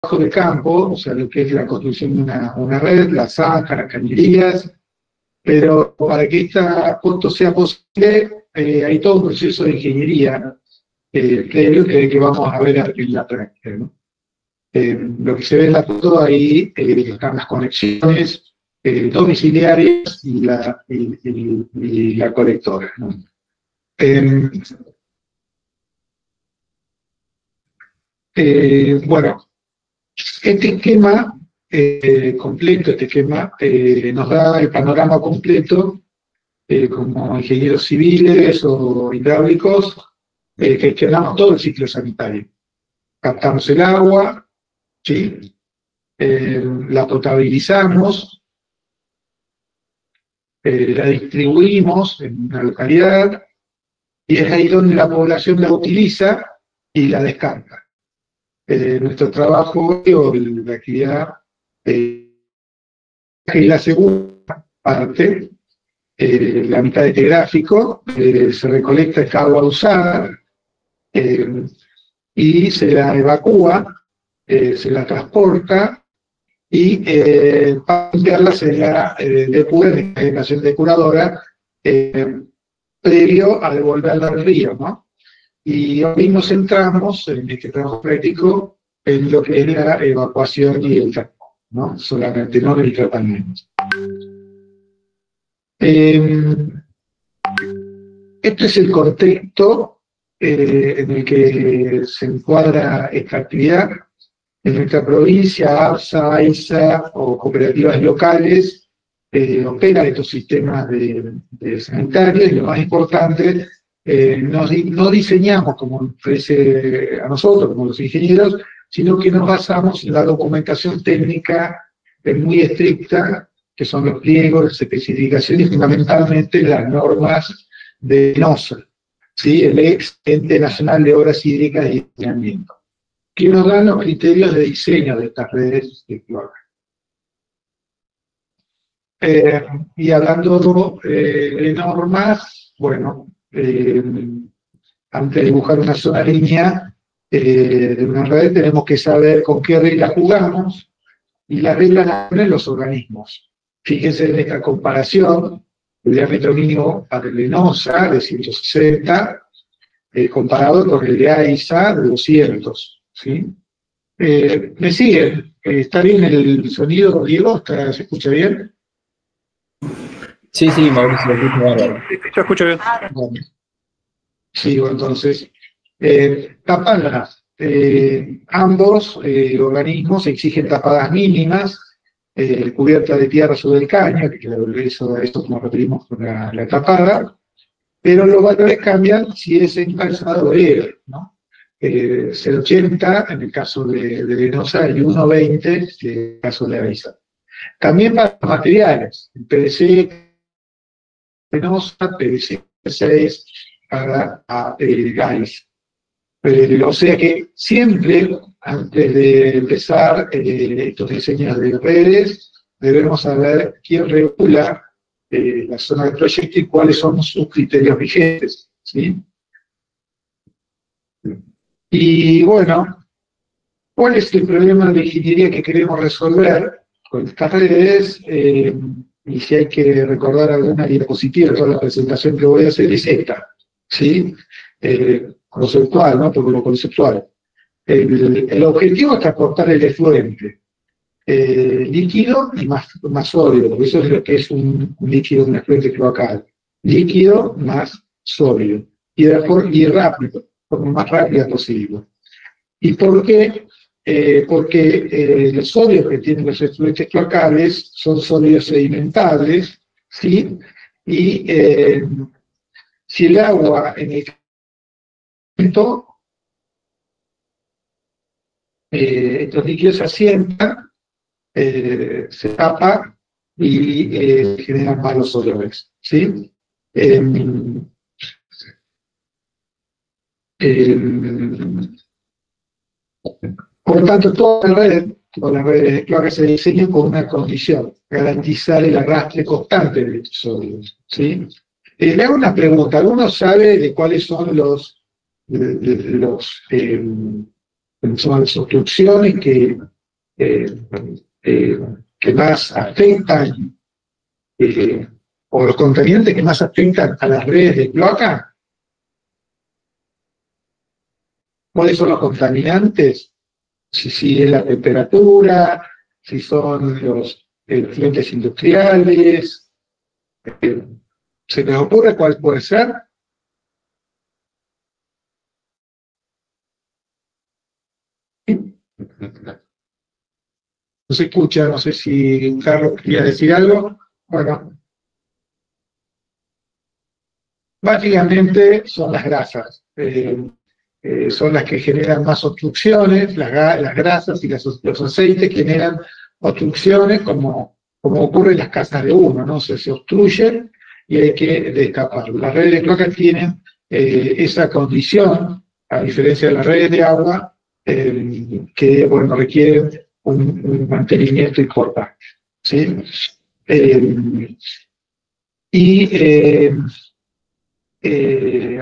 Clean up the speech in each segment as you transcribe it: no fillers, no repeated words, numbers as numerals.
trabajo de campo, o sea, lo que es la construcción de una red, la zanja, las cañerías, pero para que esto sea posible, hay todo un proceso de ingeniería previo que vamos a ver en la práctica, ¿no? Lo que se ve en la foto ahí están las conexiones domiciliarias y la colectora, ¿no? Bueno, este esquema completo, este esquema nos da el panorama completo como ingenieros civiles o hidráulicos, gestionamos todo el ciclo sanitario. Captamos el agua, ¿sí? La potabilizamos, la distribuimos en una localidad y es ahí donde la población la utiliza y la descarga. Nuestro trabajo o la actividad es la segunda parte, la mitad de este gráfico, se recolecta esta agua usada y se la evacúa, se la transporta y para limpiarla se la depura en la generación depuradora previo a devolverla al río, ¿no? Y hoy nos centramos en este trabajo práctico en lo que es la evacuación y el transporte, ¿no? Solamente, no en el tratamiento. Este es el contexto en el que se encuadra esta actividad. En nuestra provincia, ARSA, AISA o cooperativas locales operan estos sistemas de sanitarios y lo más importante, no diseñamos como parece a nosotros, como los ingenieros, sino que nos basamos en la documentación técnica muy estricta, que son los pliegos, las especificaciones y fundamentalmente las normas de NOSA, ¿sí? El Ente Nacional de Obras Hídricas y Saneamiento, que nos dan los criterios de diseño de estas redes de cloaca. Y hablando de normas, bueno, antes de dibujar una sola línea de una red, tenemos que saber con qué reglas jugamos, y las reglas las ponen los organismos. Fíjense en esta comparación, el diámetro mínimo para el de NOSA de 160, comparado con el de AISA de 200, ¿sí? ¿Me siguen? ¿Está bien el sonido, Diego? ¿Se escucha bien? Sí, Mauricio, yo escucho bien. Bueno, sigo entonces. Tapadas. Ambos organismos exigen tapadas mínimas, cubierta de tierra sobre el caño, que eso nos referimos con la tapada, pero los valores cambian si es encalzado obrero, ¿no? 0,80 en el caso de Venosa y 1,20 en el caso de Avisa. También para los materiales, el PVC Venosa, PVC 6 para GAIS. O sea que siempre, antes de empezar estos diseños de redes, debemos saber quién regula la zona del proyecto y cuáles son sus criterios vigentes, ¿sí? Y bueno, ¿cuál es el problema de ingeniería que queremos resolver con estas redes? Y si hay que recordar alguna diapositiva de toda la presentación que voy a hacer, es esta, ¿sí? Conceptual, ¿no? Por lo conceptual. El objetivo es transportar el efluente líquido y más sólido, porque eso es lo que es un líquido, un efluente cloacal. Líquido más sólido. Y rápido, por lo más rápida posible. ¿Y por qué? Porque los sólidos que tienen los efluentes cloacales son sólidos sedimentables, ¿sí? Y si el agua en el momento estos líquidos se asientan, se tapa y generan malos olores, ¿sí? Por lo tanto, toda la red de cloacas se diseña con una condición: garantizar el arrastre constante de estos sólidos, ¿sí? Le hago una pregunta: ¿alguno sabe de cuáles son los son las obstrucciones que más afectan, o los contaminantes que más afectan a las redes de cloaca. ¿Cuáles son los contaminantes? Si es la temperatura, si son los efluentes industriales. ¿Se les ocurre cuál puede ser? No se escucha, no sé si Carlos quería decir algo. Bueno, básicamente son las grasas. Son las que generan más obstrucciones, las grasas y los aceites generan obstrucciones como ocurre en las casas de uno, ¿no? Se obstruyen y hay que destaparlo. Las redes de cloacas tienen esa condición, a diferencia de las redes de agua, que bueno, requieren un mantenimiento importante, ¿sí?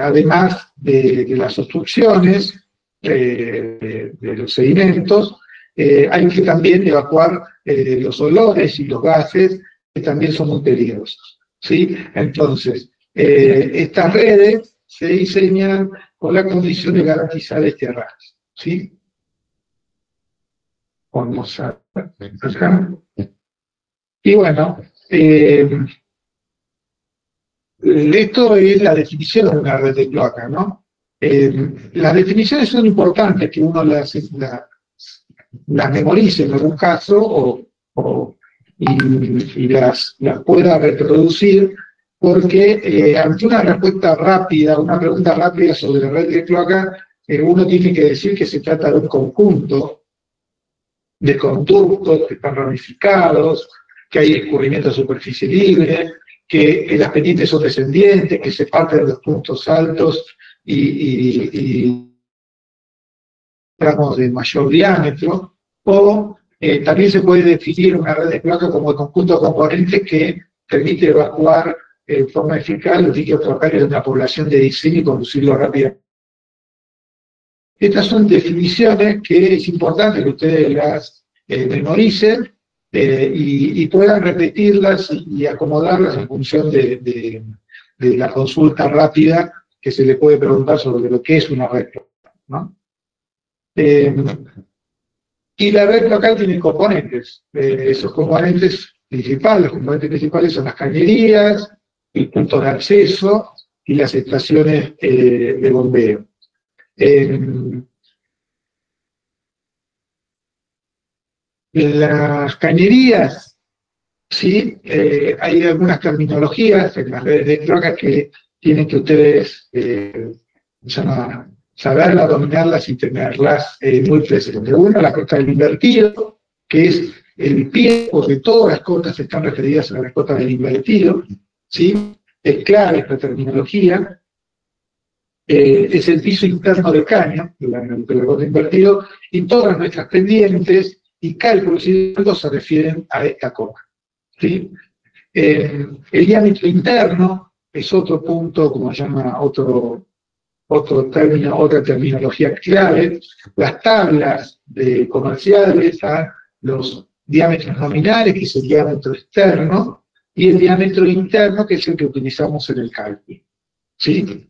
Además de las obstrucciones de los sedimentos, hay que también evacuar los olores y los gases, que también son muy peligrosos, ¿sí? Entonces, estas redes se diseñan con la condición de garantizar este arrastre, ¿sí? Vamos a acá. Y bueno, esto es la definición de una red de cloaca, ¿no? Las definiciones son importantes, que uno las memorice en algún caso y las pueda reproducir, porque ante una respuesta rápida, una pregunta rápida sobre la red de cloaca, uno tiene que decir que se trata de un conjunto de conductos que están ramificados, que hay escurrimiento de superficie libre, que las pendientes son descendientes, que se parten de los puntos altos y tramos de mayor diámetro, o también se puede definir una red de cloaca como el conjunto de componentes que permite evacuar en forma eficaz los líquidos cloacales de una población de diseño y conducirlo rápidamente. Estas son definiciones que es importante que ustedes las memoricen y puedan repetirlas y acomodarlas en función de la consulta rápida que se le puede preguntar sobre lo que es una red cloacal, ¿no? Y la red cloacal tiene componentes. Esos componentes principales, los componentes principales son las cañerías, el punto de acceso y las estaciones de bombeo. Las cañerías, sí, hay algunas terminologías en las redes de cloacas que tienen que ustedes saberlas, dominarlas y tenerlas muy presentes. Una, la cota del invertido, que es el pie, porque todas las cotas están referidas a la cota del invertido, ¿sí? Es clave esta terminología. Es el piso interno del caño, del cota invertido, y todas nuestras pendientes y cálculos y datos se refieren a esta cota, ¿sí? El diámetro interno es otro punto, como se llama, otro término, otra terminología clave. Las tablas comerciales a los diámetros nominales, que es el diámetro externo, y el diámetro interno, que es el que utilizamos en el cálculo, ¿sí?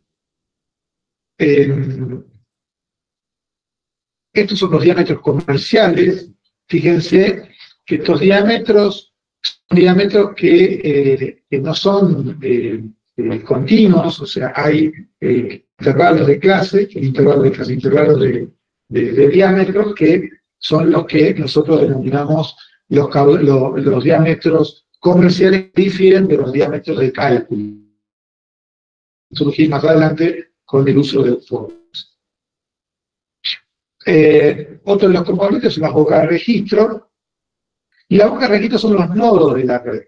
Estos son los diámetros comerciales. Fíjense que estos diámetros son diámetros que no son continuos, o sea, hay intervalos de clase, intervalos de diámetros, que son los que nosotros denominamos los diámetros comerciales, que difieren de los diámetros de cálculo. Surgir más adelante con el uso de formas. Otro de los componentes son las bocas de registro, y las bocas de registro son los nodos de la red.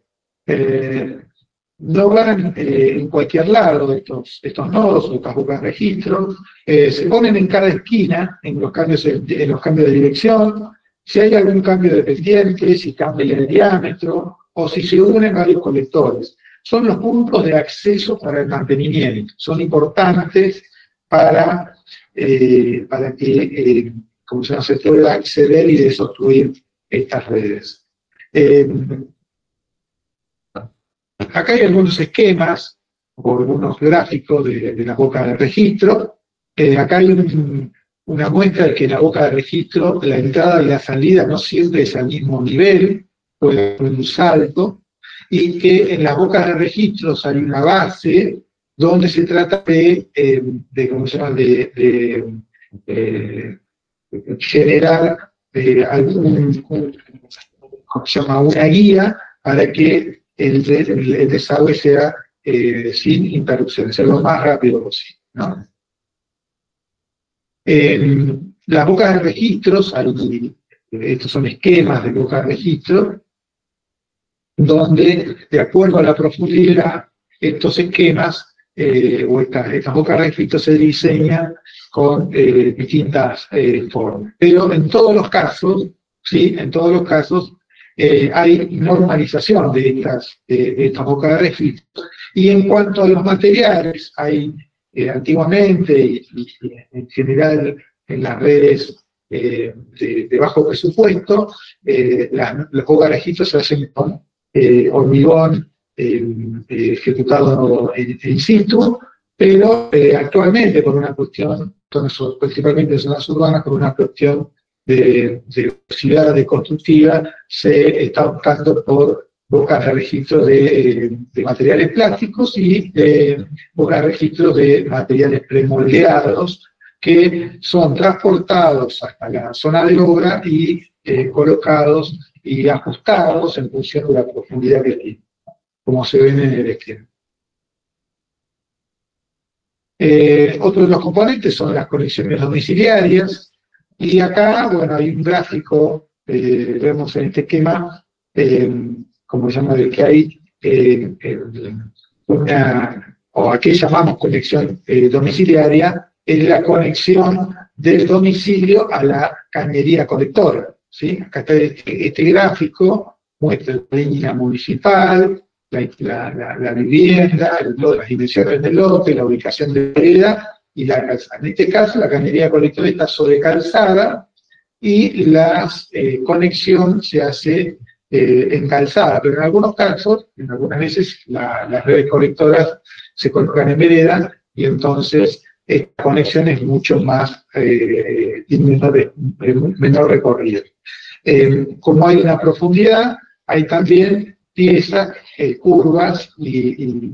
No van en cualquier lado estos nodos o estas bocas de registro, se ponen en cada esquina en los cambios de dirección, si hay algún cambio de pendiente, si cambia el diámetro, o si se unen varios colectores. Son los puntos de acceso para el mantenimiento, son importantes para que como se pueda acceder y desobstruir estas redes. Acá hay algunos esquemas o algunos gráficos de la boca de registro. Acá hay una muestra de que la boca de registro, la entrada y la salida no siempre es al mismo nivel, puede haber un salto, y que en las bocas de registros hay una base donde se trata ¿cómo se llama?, generar ¿cómo se llama?, una guía para que el desagüe sea sin interrupciones, sea lo más rápido posible, ¿no? Las bocas de registros, estos son esquemas de bocas de registro, donde, de acuerdo a la profundidad, estos esquemas o estas bocas de registro se diseñan con distintas formas. Pero en todos los casos, ¿sí? En todos los casos hay normalización de estas bocas de registro. Y en cuanto a los materiales, hay antiguamente y en general en las redes de bajo presupuesto, las bocas de registro se hacen con hormigón ejecutado in situ, pero actualmente por una cuestión, principalmente en zonas urbanas, por una cuestión de velocidad constructiva, se está optando por bocas de registro de materiales plásticos y bocas de registro de materiales premoldeados que son transportados hasta la zona de obra y colocados y ajustados en función de la profundidad que tiene, como se ven en el esquema. Otro de los componentes son las conexiones domiciliarias, y acá, bueno, hay un gráfico, vemos en este esquema, como se llama, de que hay o a qué llamamos conexión domiciliaria, es la conexión del domicilio a la cañería colectora, ¿sí? Acá está este gráfico, muestra la línea municipal, la vivienda, las dimensiones del lote, la ubicación de la vereda y la calzada. En este caso, la cañería colectora está sobre calzada y la conexión se hace en calzada, pero en algunos casos, en algunas veces, las redes colectoras se colocan en vereda y entonces esta conexión es mucho más, menor recorrido. Como hay una profundidad, hay también piezas, curvas y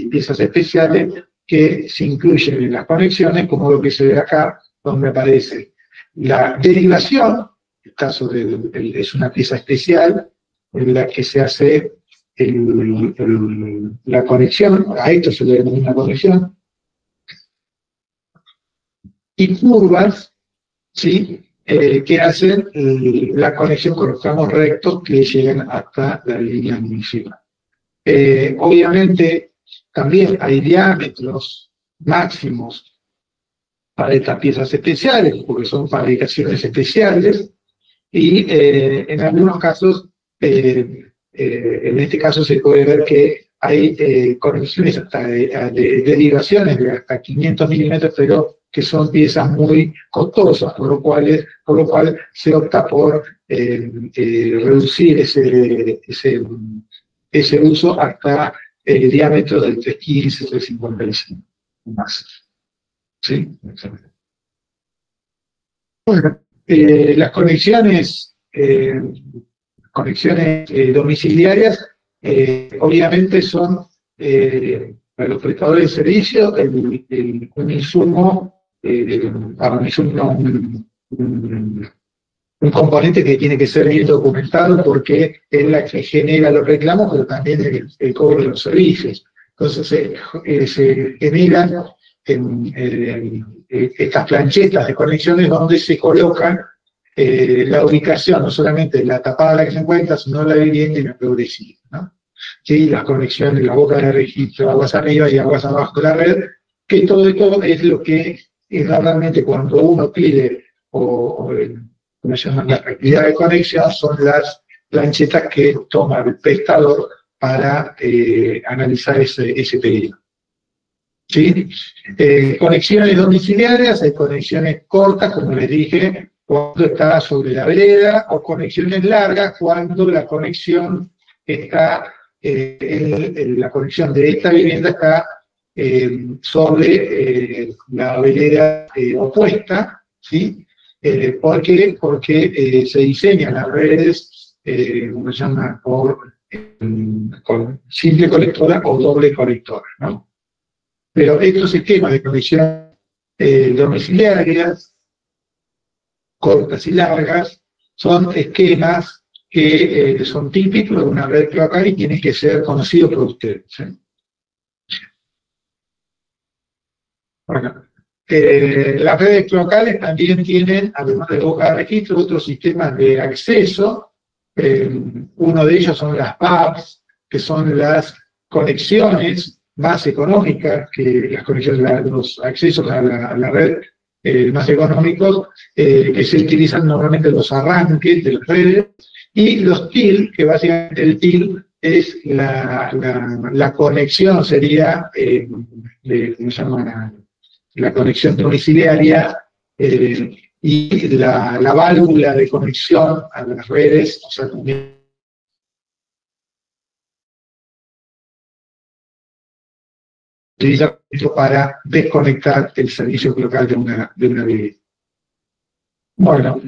piezas especiales que se incluyen en las conexiones, como lo que se ve acá, donde aparece la derivación. El caso es una pieza especial en la que se hace la conexión, a esto se le denomina conexión, y curvas, ¿sí? Que hacen la conexión con los tramos rectos que llegan hasta la línea municipal. Obviamente, también hay diámetros máximos para estas piezas especiales, porque son fabricaciones especiales, y en algunos casos, en este caso se puede ver que hay conexiones hasta de derivaciones de hasta 500 milímetros, pero que son piezas muy costosas, por lo cual se opta por reducir ese uso hasta el diámetro del 315, 355 más. ¿Sí? Bueno, las conexiones domiciliarias obviamente son para los prestadores de servicio un insumo, un componente que tiene que ser bien documentado porque es la que genera los reclamos, pero también el cobro de los servicios. Entonces se generan estas planchetas de conexiones donde se colocan la ubicación, no solamente la tapada en la que se encuentra, sino la vivienda y la progresiva, ¿no? Sí, las conexiones, la boca de registro, aguas arriba y aguas abajo de la red, que todo esto es lo que realmente cuando uno pide ¿cómo se llama?, la actividad de conexión, son las planchetas que toma el prestador para analizar ese pedido. ¿Sí? Conexiones domiciliarias, hay conexiones cortas, como les dije, cuando está sobre la vereda, o conexiones largas cuando la conexión está, la conexión de esta vivienda está sobre la vereda opuesta, ¿sí? ¿Por qué? Porque se diseñan las redes, como se llama, con simple colectora o doble colectora, ¿no? Pero estos sistemas de conexión domiciliarias, cortas y largas, son esquemas que son típicos de una red cloacal y tienen que ser conocidos por ustedes, ¿sí? Bueno, las redes cloacales también tienen, además de boca de registro, otros sistemas de acceso. Uno de ellos son las PAPs, que son las conexiones más económicas, que las conexiones, los accesos a la red más económicos, que se utilizan normalmente en los arranques de las redes, y los TIL, que básicamente el TIL es la conexión, sería, ¿cómo se llama? La conexión domiciliaria y la válvula de conexión a las redes, o sea, también utiliza esto para desconectar el servicio local de una vivienda. Bueno,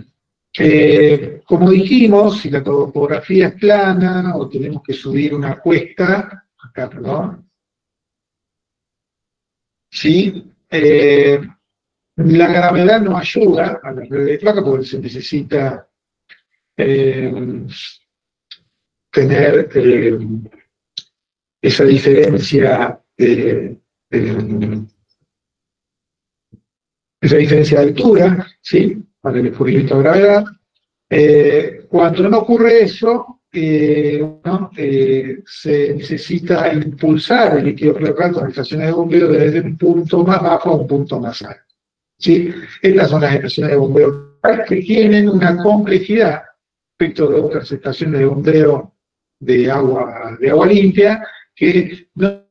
como dijimos, si la topografía es plana o tenemos que subir una cuesta, acá, perdón, ¿sí? La gravedad no ayuda a la red de placa porque se necesita tener esa diferencia de altura, ¿sí? Para el descubrimiento de gravedad. Cuando no ocurre eso, ¿no? Se necesita impulsar el líquido cloacal con estaciones de bombeo desde un punto más bajo a un punto más alto, ¿sí? Estas son las estaciones de bombeo que tienen una complejidad respecto de otras estaciones de bombeo de agua limpia, que no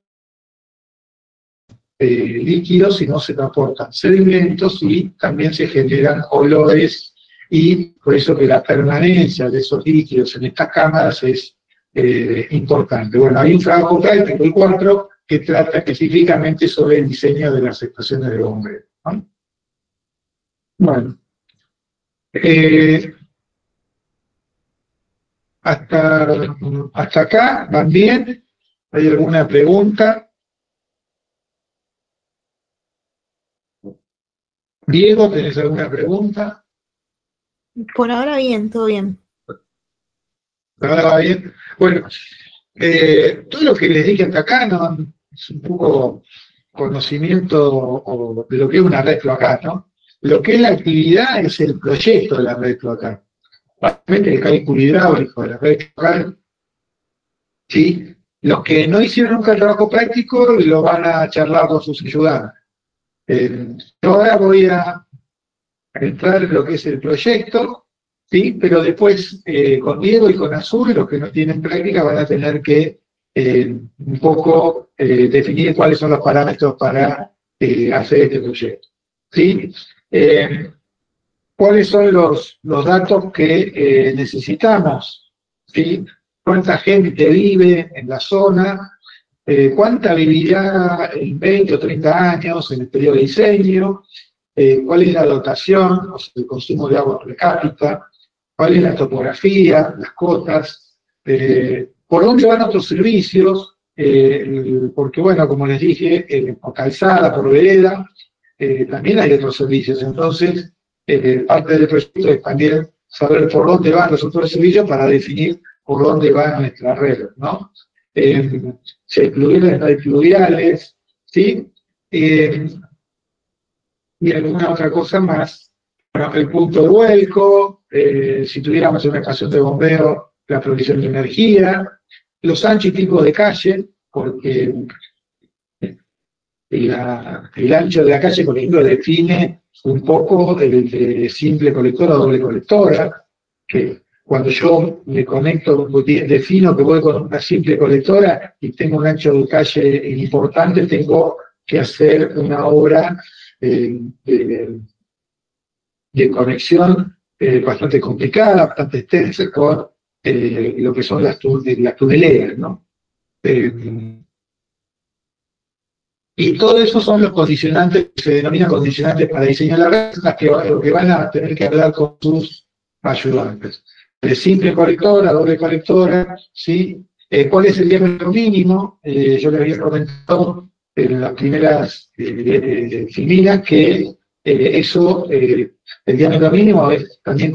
líquidos, sino se transportan sedimentos y también se generan olores, y por eso que la permanencia de esos líquidos en estas cámaras es importante. Bueno, hay un trabajo práctico, el 4, que trata específicamente sobre el diseño de las estaciones de bombeo, ¿no? Bueno, hasta acá, ¿van bien? ¿Hay alguna pregunta? Diego, ¿tenés alguna pregunta? Por ahora bien, todo bien. ¿Por ahora va bien? Bueno, todo lo que les dije hasta acá no, es un poco conocimiento de lo que es una red cloacal, ¿no? Lo que es la actividad es el proyecto de la red cloacal. Básicamente el cálculo hidráulico de la red cloacal, ¿sí? Los que no hicieron nunca el trabajo práctico lo van a charlar con sus ayudantes. Yo ahora voy a entrar en lo que es el proyecto, ¿sí? Pero después con Diego y con Azul, los que no tienen práctica van a tener que un poco definir cuáles son los parámetros para hacer este proyecto, ¿sí? ¿Cuáles son los datos que necesitamos? ¿Sí? ¿Cuánta gente vive en la zona? ¿Cuánta vivirá en 20 o 30 años en el periodo de diseño? ¿Cuál es la dotación, o sea, el consumo de agua per cápita? ¿Cuál es la topografía, las cotas? ¿Por dónde van otros servicios? Porque, bueno, como les dije, por calzada, por vereda, también hay otros servicios. Entonces, parte del proyecto es también saber por dónde van los otros servicios para definir por dónde va nuestra red, ¿no? Si hay pluviales, no hay pluviales, ¿sí? Y alguna otra cosa más. Bueno, el punto de vuelco, si tuviéramos una estación de bombeo, la provisión de energía, los anchos y tipos de calle, porque el ancho de la calle, por ejemplo, define un poco el de simple colectora o doble colectora, que cuando yo me conecto, defino que voy con una simple colectora y tengo un ancho de calle importante, tengo que hacer una obra de conexión bastante complicada, bastante extensa, con lo que son las tuneleras, ¿no? Y todo eso son los condicionantes, que se denominan condicionantes para diseñar la red, que van a tener que hablar con sus ayudantes. De simple colectora, doble colectora, ¿sí? ¿Cuál es el diámetro mínimo? Yo les había comentado en las primeras filminas que el diámetro mínimo es también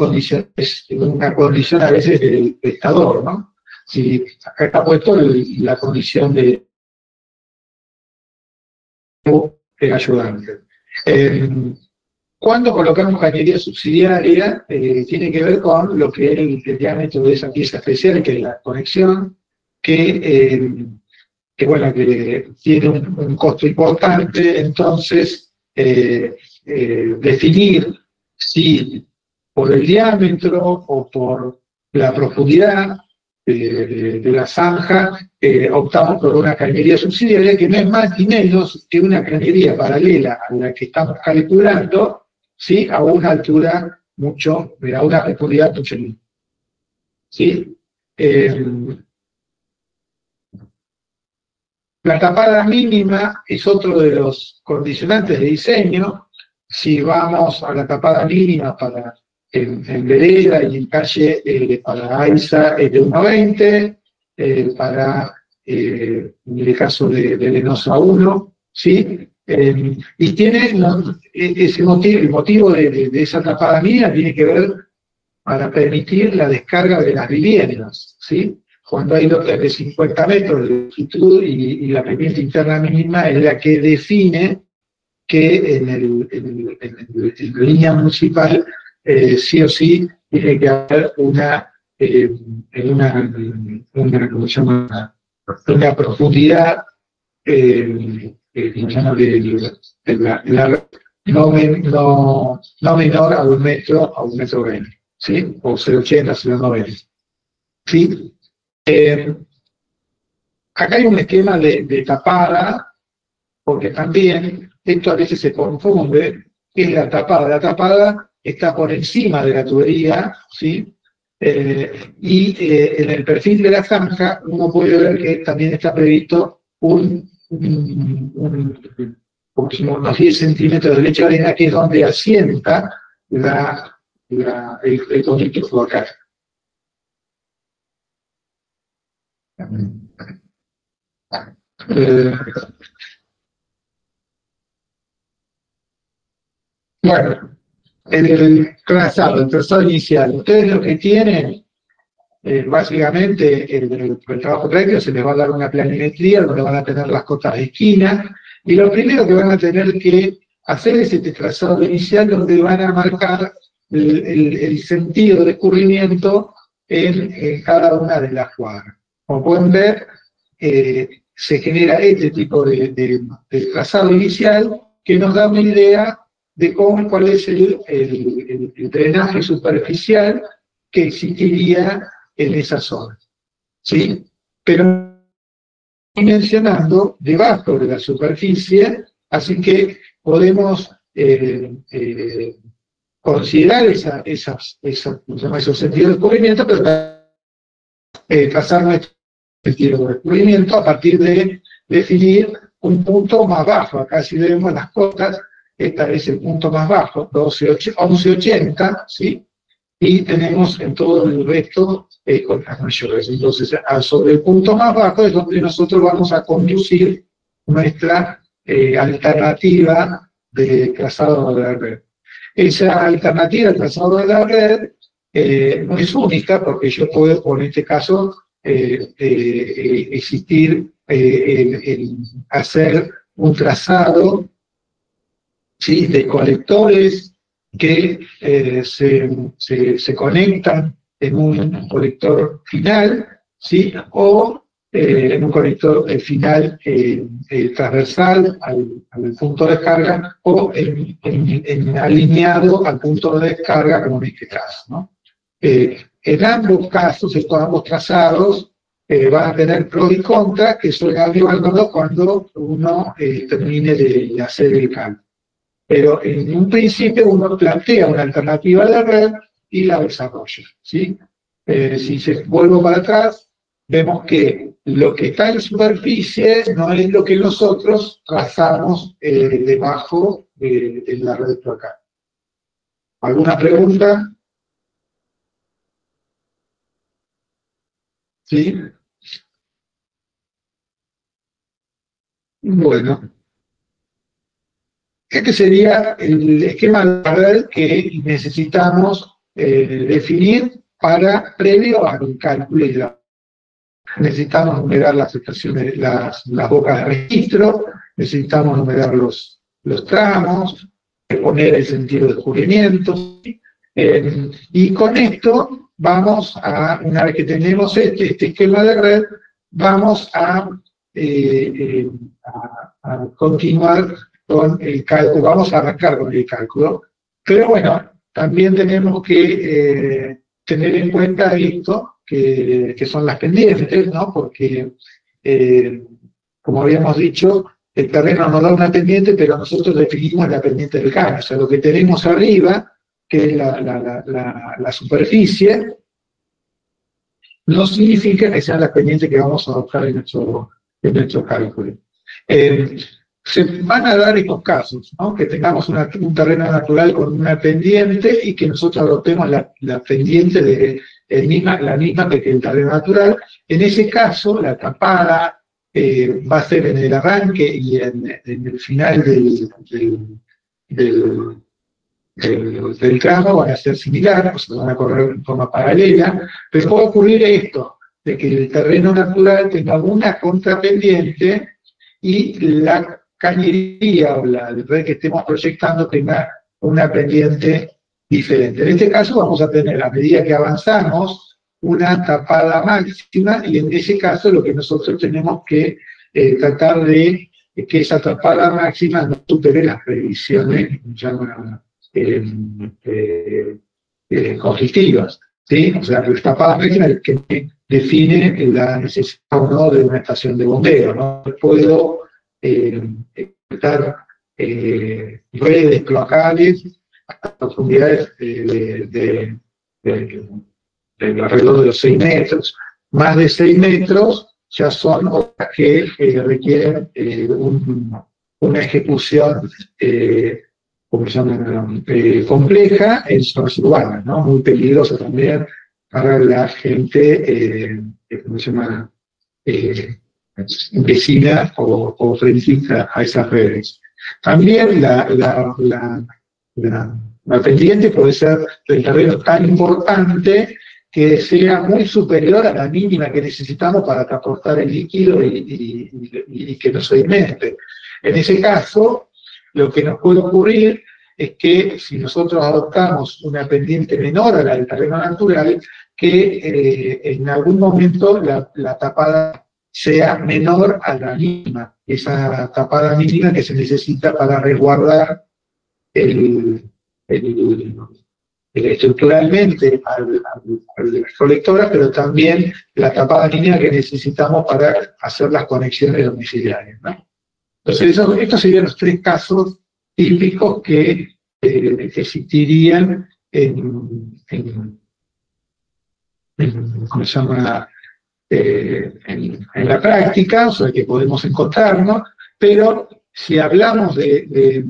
es una condición a veces del prestador, ¿no? Si acá está puesto la condición de ayudante. Cuando colocamos cañería subsidiaria, tiene que ver con lo que es el diámetro de esa pieza especial, que es la conexión, que tiene un costo importante. Entonces, definir si por el diámetro o por la profundidad de la zanja, optamos por una cañería subsidiaria que no es más ni menos que una cañería paralela a la que estamos calculando, ¿sí? A una altura a una profundidad mucho menor. ¿Sí? La tapada mínima es otro de los condicionantes de diseño. Si vamos a la tapada mínima en vereda y en calle, para AISA es de 1,20, para en el caso de Venosa 1, ¿sí? Y tiene el motivo de esa tapada mínima tiene que ver para permitir la descarga de las viviendas, ¿sí? Cuando hay lotes de 50 metros de longitud y la pendiente interna mínima es la que define que en la línea municipal sí o sí tiene que haber ¿cómo se llama? Una profundidad no menor a 1,20 m, ¿sí? O 0,80, 0,90. ¿Sí? Acá hay un esquema de tapada, porque también esto a veces se confunde, que es la tapada. La tapada está por encima de la tubería, ¿sí? En el perfil de la zanja uno puede ver que también está previsto unos 10 centímetros de leche de arena, que es donde asienta el conducto flocal. Bueno, el trazado inicial. Ustedes lo que tienen, básicamente, el trabajo previo se les va a dar una planimetría donde van a tener las cotas de esquina, y lo primero que van a tener que hacer es este trazado inicial donde van a marcar el sentido de escurrimiento en cada una de las cuadras. Como pueden ver, se genera este tipo de trazado inicial que nos da una idea de cuál es el drenaje superficial que existiría en esa zona, ¿sí? Pero mencionando debajo de la superficie, así que podemos considerar esos sentidos de descubrimiento, pero trazar nuestro sentido de descubrimiento a partir de definir un punto más bajo. Acá si vemos las cotas, este es el punto más bajo, 11,80, ¿sí? Y tenemos en todo el resto cotas mayores. Entonces, sobre el punto más bajo es donde nosotros vamos a conducir nuestra alternativa de trazado de la red. Esa alternativa de trazado de la red no es única, porque yo puedo, en este caso, hacer un trazado, ¿sí? De colectores que se conectan en un colector final, ¿sí? O en un conector final transversal al punto de descarga, o alineado al punto de descarga, como en este caso, ¿no? En ambos casos, estos ambos trazados van a tener pros y contras que se van evaluando cuando uno termine de hacer el cálculo. Pero en un principio uno plantea una alternativa de red y la desarrolla, ¿sí? Si vuelvo para atrás, vemos que lo que está en superficie no es lo que nosotros trazamos debajo de la red de acá. ¿Alguna pregunta? ¿Sí? Bueno, este sería el esquema de la red que necesitamos definir previo al cálculo de la. Necesitamos numerar las estaciones, las bocas de registro, necesitamos numerar los tramos, poner el sentido de descubrimiento, y con esto vamos a, una vez que tenemos este esquema de red, vamos a continuar con el cálculo, vamos a arrancar con el cálculo, pero bueno, también tenemos que tener en cuenta esto, que son las pendientes, ¿no? Porque, como habíamos dicho, el terreno nos da una pendiente, pero nosotros definimos la pendiente del caño, o sea, lo que tenemos arriba, que es la superficie, no significa que sean las pendientes que vamos a adoptar en nuestro cálculo. Se van a dar estos casos, ¿no? Que tengamos un terreno natural con una pendiente y que nosotros adoptemos la pendiente la misma que el terreno natural. En ese caso, la tapada va a ser en el arranque y en el final del tramo, van a ser similares, o sea, van a correr en forma paralela, pero puede ocurrir esto, de que el terreno natural tenga una contrapendiente y la cañería o la red que estemos proyectando tenga una pendiente diferente. En este caso vamos a tener, a medida que avanzamos, una tapada máxima, y en ese caso lo que nosotros tenemos que tratar de que esa tapada máxima no supere las previsiones cognitivas, ¿sí? O sea, la tapada máxima es el que define la necesidad o no de una estación de bombeo, ¿no? Puedo estar redes cloacales a profundidades de alrededor de los 6 metros. Más de 6 metros ya son obras que requieren una ejecución ¿cómo se llama? Compleja en zonas urbanas, ¿no? Muy peligrosa también para la gente ¿cómo se llama? Vecina o frentista a esas redes. También la pendiente puede ser del terreno tan importante que sea muy superior a la mínima que necesitamos para transportar el líquido y que no se sedimente. En ese caso, lo que nos puede ocurrir es que si nosotros adoptamos una pendiente menor a la del terreno natural, que en algún momento la tapada sea menor a la mínima, esa tapada mínima que se necesita para resguardar estructuralmente a las colectoras, pero también la tapada mínima que necesitamos para hacer las conexiones domiciliarias, ¿no? Entonces, estos serían los 3 casos típicos que existirían ¿cómo se llama? En la práctica, o sea, que podemos encontrarnos, pero si hablamos de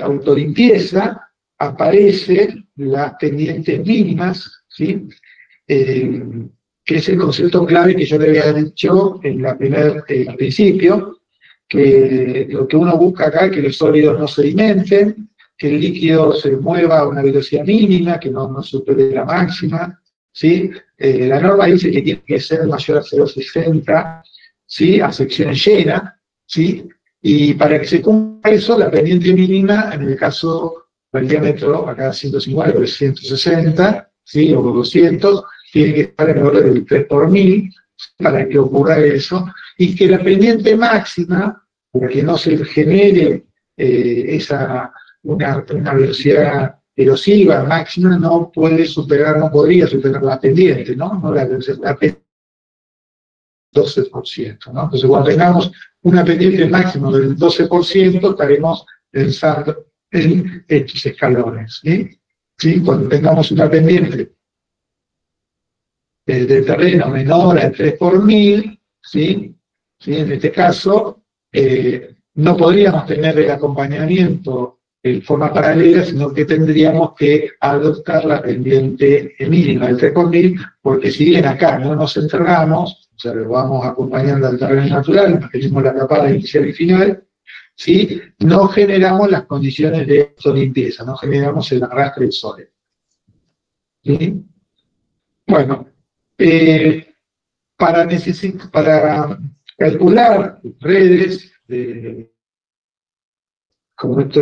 autolimpieza, aparecen las pendientes mínimas, ¿sí? Que es el concepto clave que yo le había dicho al principio, que lo que uno busca acá es que los sólidos no sedimenten, que el líquido se mueva a una velocidad mínima, que no supere la máxima, ¿sí? La norma dice que tiene que ser mayor a 0,60, ¿sí? A sección llena, ¿sí? Y para que se cumpla eso, la pendiente mínima, en el caso del diámetro, acá 150, pero 160, ¿sí? O 200, tiene que estar en el orden del 3 por 1000, para que ocurra eso, y que la pendiente máxima, para que no se genere una velocidad erosiva máxima, no podría superar la pendiente, ¿no? No la pendiente 12%, ¿no? Entonces, cuando tengamos una pendiente máxima del 12%, estaremos pensando en estos escalones, ¿sí? ¿sí? Cuando tengamos una pendiente de terreno menor al 3 por 1000, ¿sí? ¿Sí? En este caso, no podríamos tener el acompañamiento en forma paralela, sino que tendríamos que adoptar la pendiente mínima del 3 por 1000, porque si bien acá no nos encerramos, o sea, lo vamos acompañando al terreno natural, mantenemos la tapada inicial y final, ¿sí? No generamos las condiciones de limpieza, no generamos el arrastre del sol. ¿Sí? Bueno, para calcular redes, como esto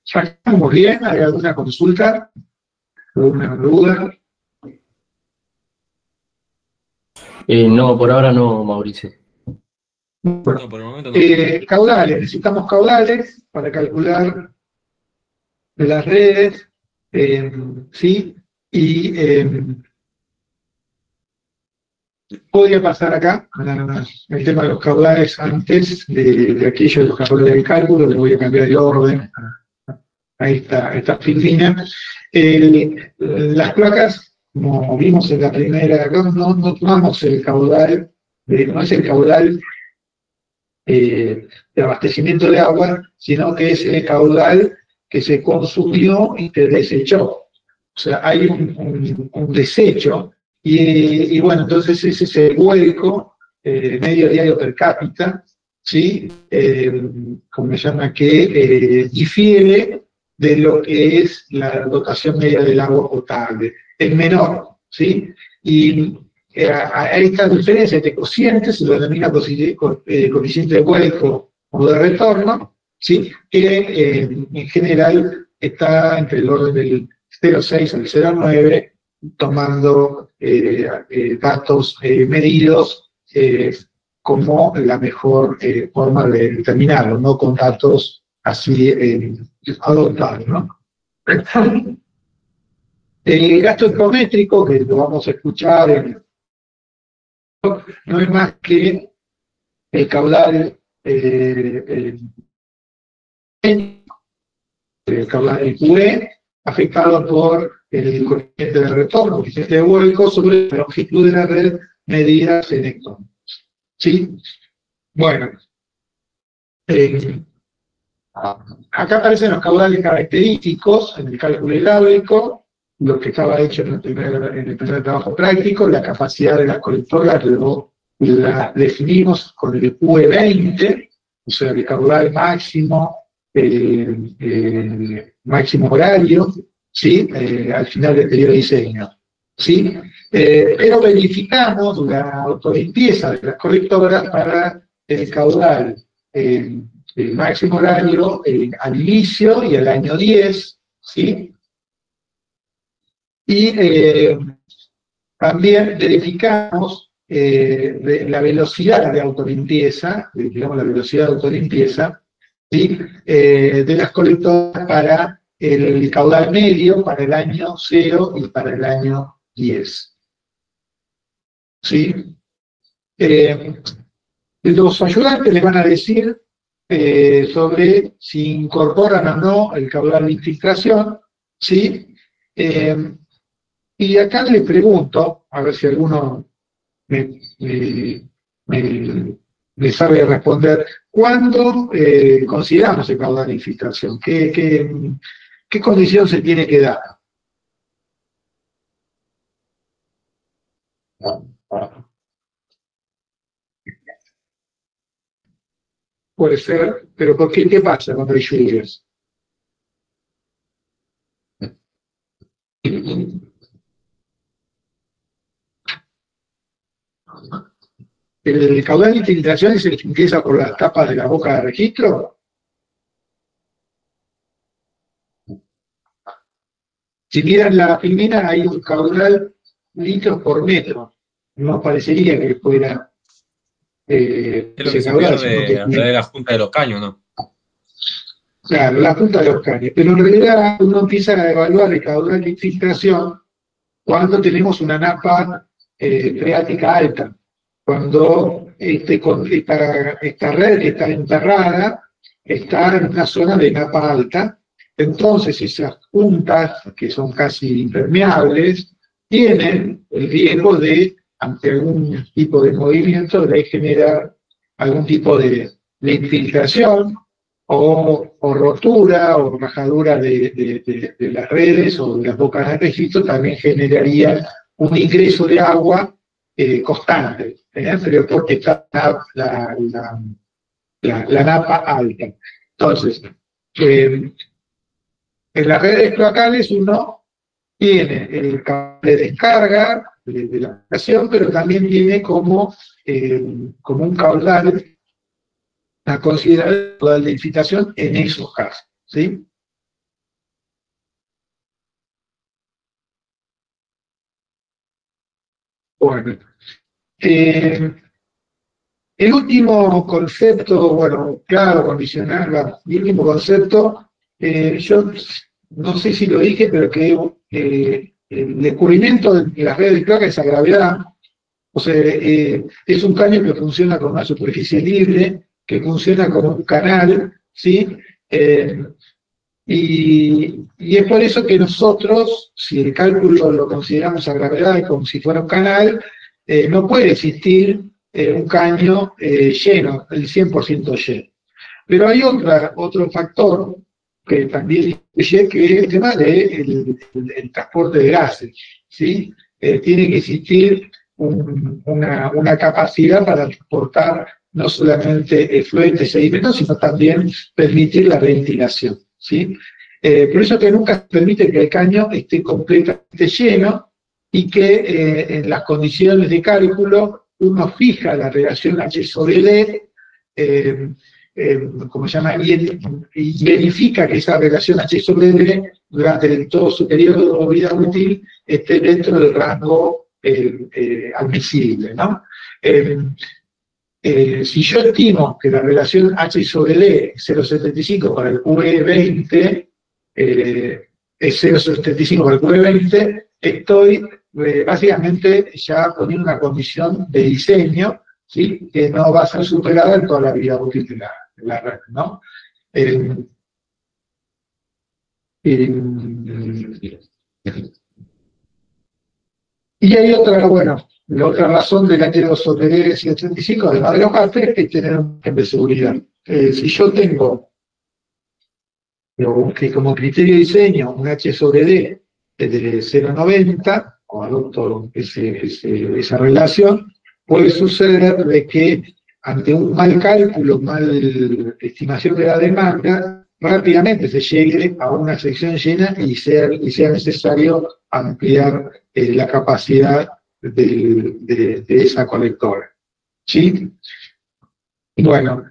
sacamos bien, ¿hay alguna consulta? ¿Alguna duda? No, por ahora no, Mauricio. Bueno, No, por el momento no. caudales, necesitamos caudales para calcular las redes, ¿sí? Y podría pasar acá el tema de los caudales antes de aquello de los caudales del cálculo, le voy a cambiar de orden a esta filmina. Las placas, como vimos en la primera, no tomamos el caudal, no es el caudal de abastecimiento de agua, sino que es el caudal que se consumió y se desechó. O sea, hay un desecho, y bueno, entonces ese es el vuelco medio diario per cápita, ¿sí? Como se llama, que difiere de lo que es la dotación media del agua potable. Es menor, ¿sí? Y a esta diferencia de cociente se lo denomina coeficiente de vuelco o de retorno, ¿sí? Que en general está entre el orden del 0,6 al 0,9, tomando datos medidos como la mejor forma de determinarlo, no con datos así adoptados, ¿no? El gasto ecométrico, que lo vamos a escuchar, no es más que el caudal, el caudal QE, afectado por el coeficiente de retorno, coeficiente de vuelco, sobre la longitud de la red medidas en hectómetros. ¿Sí? Bueno, acá aparecen los caudales característicos en el cálculo hidráulico, lo que estaba hecho en el primer trabajo práctico, la capacidad de las colectoras la definimos con el QE20, o sea, el caudal máximo, máximo horario, ¿sí? Al final del periodo de diseño, ¿sí? Pero verificamos la autolimpieza de las colectoras para el caudal el máximo horario al inicio y al año 10, ¿sí? Y también verificamos la velocidad de autolimpieza, digamos la velocidad de autolimpieza, ¿sí? De las colectoras para el caudal medio, para el año 0 y para el año 10. ¿Sí? Los ayudantes les van a decir sobre si incorporan o no el caudal de infiltración, ¿sí? Y acá les pregunto, a ver si alguno me sabe responder, ¿cuándo consideramos el caudal de infiltración? ¿Qué condición se tiene que dar? Puede ser, pero ¿por qué? ¿Qué pasa cuando hay lluvias? El caudal de infiltración es el que empieza por la tapa de la boca de registro. Si miran la filmina, hay un caudal litros por metro. No parecería que fuera Es lo que ese se caudal, pierde a través de la junta de los caños, ¿no? Claro, la punta de los caños. Pero en realidad uno empieza a evaluar el caudal de infiltración cuando tenemos una napa freática alta. Cuando esta red está enterrada está en una zona de napa alta. Entonces esas puntas, que son casi impermeables, tienen el riesgo de, ante algún tipo de movimiento, de generar algún tipo de infiltración o rotura o rajadura de las redes o de las bocas de registro. También generaría un ingreso de agua constante, pero porque está la napa alta. Entonces, en las redes cloacales uno tiene el cable de descarga de la estación, pero también tiene como un caudal a considerar la licitación en esos casos, ¿sí? Bueno, el último concepto, bueno, claro, condicionar, el último concepto, yo no sé si lo dije, pero que el descubrimiento de las redes de cloaca, esa gravedad, o sea, es un caño que funciona con una superficie libre, que funciona como un canal, ¿sí? Y es por eso que nosotros, si el cálculo lo consideramos a gravedad como si fuera un canal, no puede existir un caño lleno, el 100% lleno. Pero hay otro factor que también influye, que es el tema del transporte de gases, ¿sí? Tiene que existir una capacidad para transportar no solamente efluentes y sedimentos, sino también permitir la ventilación, ¿sí? Por eso que nunca se permite que el caño esté completamente lleno y que en las condiciones de cálculo uno fija la relación H sobre D, como se llama, y verifica que esa relación H sobre D durante todo su periodo de vida útil esté dentro del rango admisible, ¿no? Si yo estimo que la relación H sobre D es 0,75 para el QE20, es 0,75 para el QE20, estoy básicamente ya poniendo una condición de diseño, ¿sí? Que no va a ser superada en toda la vida útil de la red, ¿no? Y hay otra, bueno, la otra razón del H2 sobre D 135, además de los gastos, es tener un margen de seguridad. Si yo tengo que como criterio de diseño un H sobre D de 0,90, o adopto esa relación, puede suceder de que ante un mal cálculo, mal estimación de la demanda, rápidamente se llegue a una sección llena y sea necesario ampliar la capacidad de esa colectora. ¿Sí? Bueno,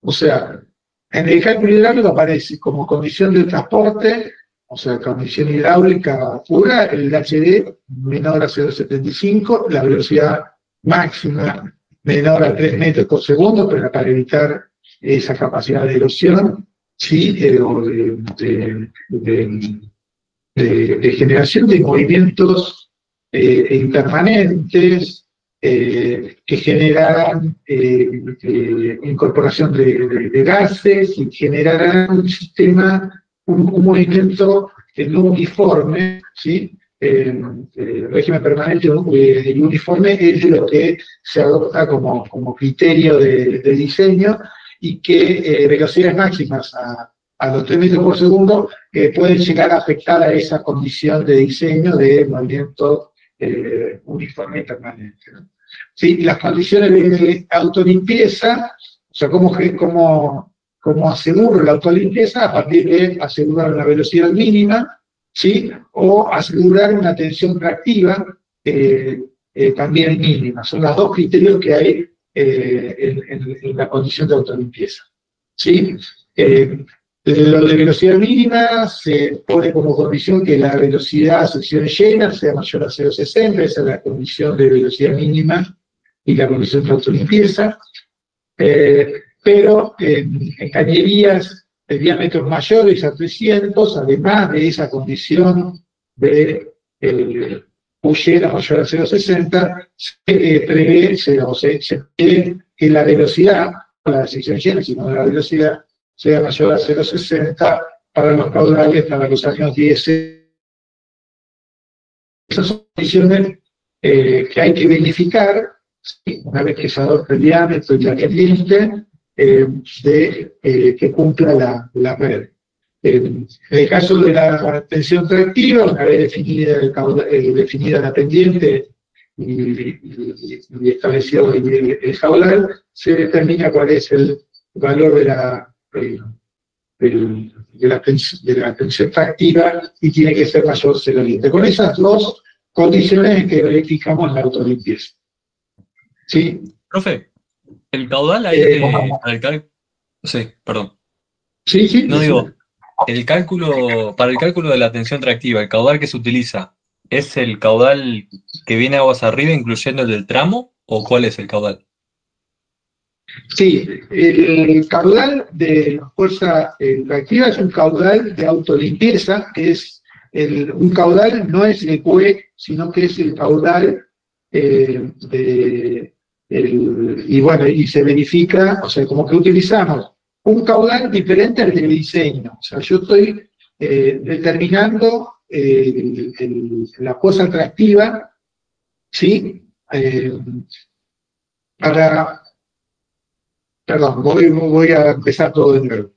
o sea, en el cálculo hidráulico aparece como condición de transporte, o sea, condición hidráulica pura, el HD menor a 0,75, la velocidad máxima menor a 3 metros por segundo, pero para evitar esa capacidad de erosión, ¿sí? O de generación de movimientos impermanentes, que generarán incorporación de gases y generarán un sistema, un movimiento no uniforme, ¿sí? El régimen permanente y uniforme es lo que se adopta como criterio de diseño, y que velocidades máximas a los 3 metros por segundo pueden llegar a afectar a esa condición de diseño de movimiento uniforme y permanente, ¿no? Sí, las condiciones de autolimpieza, o sea, cómo aseguro la autolimpieza a partir de asegurar una velocidad mínima, ¿sí? O asegurar una tensión reactiva también mínima. Son los dos criterios que hay en la condición de autolimpieza, ¿sí? Lo de velocidad mínima se pone como condición que la velocidad a secciones llenas sea mayor a 0,60, esa es la condición de velocidad mínima y la condición de autolimpieza. Pero en cañerías de diámetros mayores a 300, además de esa condición de huyera mayor a 0,60, se prevé, se prevé que la velocidad, no la sección llena, sino la velocidad, sea mayor a 0,60 para los caudales para los años 10. Esas son condiciones que hay que verificar, ¿sí? Una vez que se adopte el diámetro y la pendiente, que cumpla la red. En el caso de la tensión tractiva, una vez definida la pendiente y establecido el caudal, se determina cuál es el valor de la tensión tractiva y tiene que ser mayor a 0,20. Con esas dos condiciones que verificamos la autolimpieza. ¿Sí? Profe, el caudal ahí sí, perdón. Sí, No digo, para el cálculo de la tensión tractiva, el caudal que se utiliza, ¿es el caudal que viene aguas arriba, incluyendo el del tramo, o cuál es el caudal? Sí, el caudal de la fuerza tractiva es un caudal de autolimpieza, que es un caudal, no es el QE, sino que es el caudal y se verifica, o sea, como que utilizamos un caudal diferente al del diseño. O sea, yo estoy determinando la fuerza atractiva, ¿sí? Perdón, voy a empezar todo de nuevo.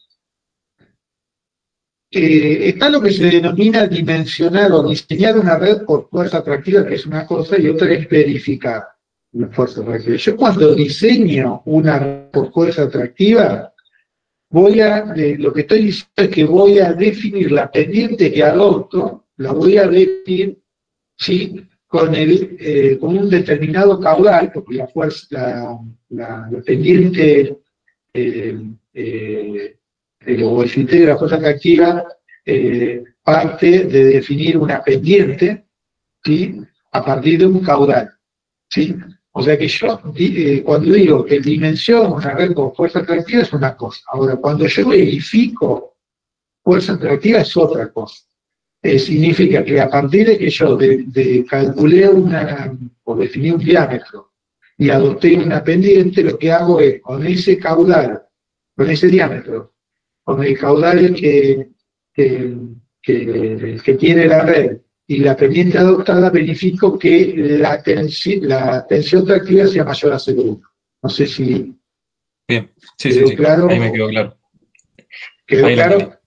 Está lo que se denomina dimensionar o diseñar una red por fuerza atractiva, que es una cosa, y otra es verificar la fuerza atractiva. Yo cuando diseño una red por fuerza atractiva, lo que estoy diciendo es que voy a definir la pendiente que adopto, la voy a definir, ¿sí? con un determinado caudal, porque la pendiente o el criterio de la fuerza atractiva parte de definir una pendiente, ¿sí? a partir de un caudal. ¿Sí? O sea que yo, cuando digo que dimensiono una red con fuerza atractiva es una cosa. Ahora, cuando yo verifico fuerza atractiva es otra cosa. Significa que a partir de que yo calculé o definí un diámetro y adopté una pendiente, lo que hago es, con ese caudal, con ese diámetro, con el caudal que tiene la red y la pendiente adoptada, verifico que la tensión tractiva sea mayor a 0,1. No sé si Bien, sí, quedó sí, claro. ahí me quedó claro. ¿Quedó Ahí lo claro? entendí.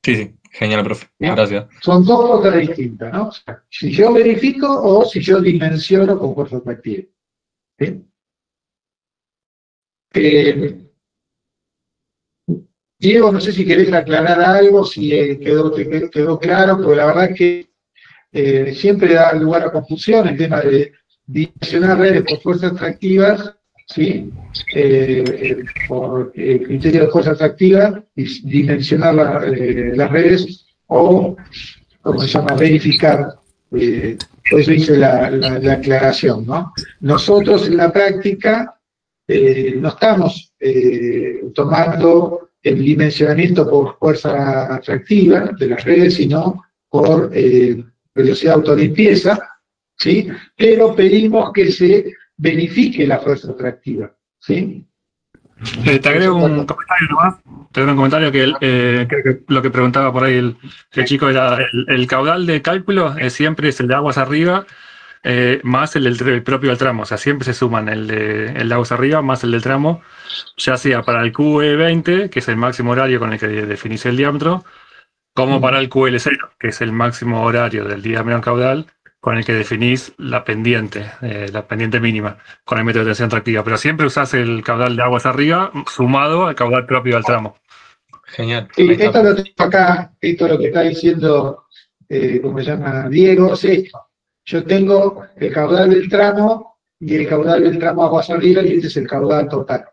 Sí, genial, profe, ¿No? gracias. Son dos cosas distintas, ¿no? O sea, si yo verifico o si yo dimensiono con fuerza atractiva. ¿Sí? Diego, no sé si querés aclarar algo, si quedó claro, porque la verdad es que siempre da lugar a confusión el tema de dimensionar redes por fuerzas atractivas, ¿sí? Por el criterio de fuerza atractiva, y dimensionar las redes, o, como se llama, verificar. Por eso hice la aclaración, ¿no? Nosotros en la práctica no estamos tomando el dimensionamiento por fuerza atractiva de las redes, sino por velocidad de autolimpieza, ¿sí? Pero pedimos que se verifique la fuerza atractiva, ¿sí? Te agrego un comentario nomás. Te agrego un comentario que creo que lo que preguntaba por ahí el chico era el caudal de cálculo siempre es el de aguas arriba más el propio del tramo. O sea, siempre se suman el de aguas arriba más el del tramo, ya sea para el QE20, que es el máximo horario con el que definís el diámetro, como para el QL0, que es el máximo horario del diámetro caudal con el que definís la pendiente mínima, con el método de tensión tractiva. Pero siempre usás el caudal de aguas arriba sumado al caudal propio del tramo. Genial. Sí, esto lo tengo acá, esto es lo que está diciendo, ¿cómo se llama? Diego, es esto. Yo tengo el caudal del tramo y el caudal del tramo aguas arriba, y este es el caudal total.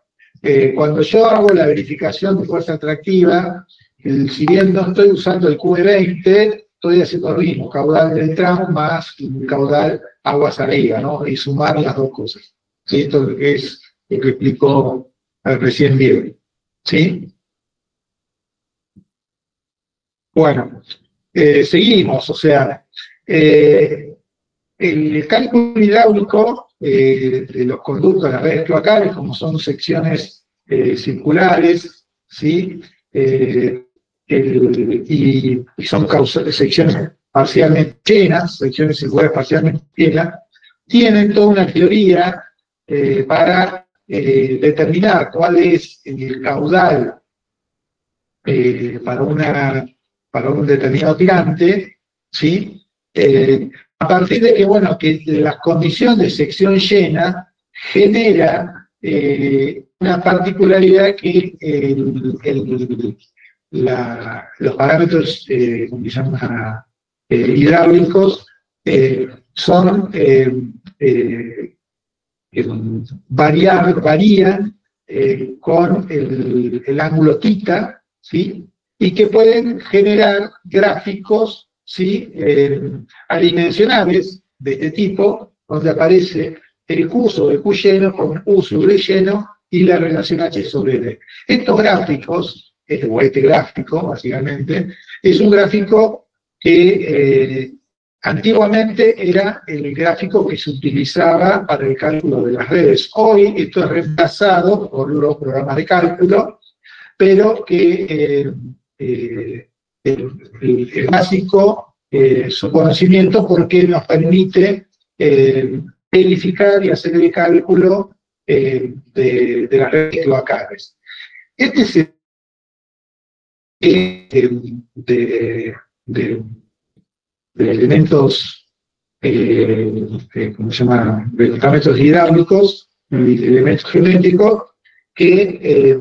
Cuando yo hago la verificación de fuerza atractiva, si bien no estoy usando el QE20, estoy haciendo lo mismo, caudal del tramo más caudal aguas arriba, ¿no? Y sumar las dos cosas. ¿Sí? Esto es lo que explicó recién Diego. ¿Sí? Bueno, seguimos, o sea, el cálculo hidráulico de los conductos de las redes cloacales, como son secciones circulares, ¿sí? Y son secciones parcialmente llenas, secciones circulares parcialmente llenas, tienen toda una teoría para determinar cuál es el caudal para un determinado tirante, ¿sí? A partir de que, bueno, que la condición de sección llena genera una particularidad que los parámetros ¿cómo se llama? Hidráulicos son varían con el ángulo θ, ¿sí? Y que pueden generar gráficos, ¿sí? Adimensionales de este tipo, donde aparece el Q sobre Q lleno con U sobre lleno y la relación H sobre D. Estos gráficos, este gráfico, básicamente, es un gráfico que antiguamente era el gráfico que se utilizaba para el cálculo de las redes. Hoy esto es reemplazado por los programas de cálculo, pero que el básico su conocimiento porque nos permite verificar y hacer el cálculo de las redes cloacales. Este es de elementos, ¿cómo se llama? De los parámetros hidráulicos, elementos geométricos, que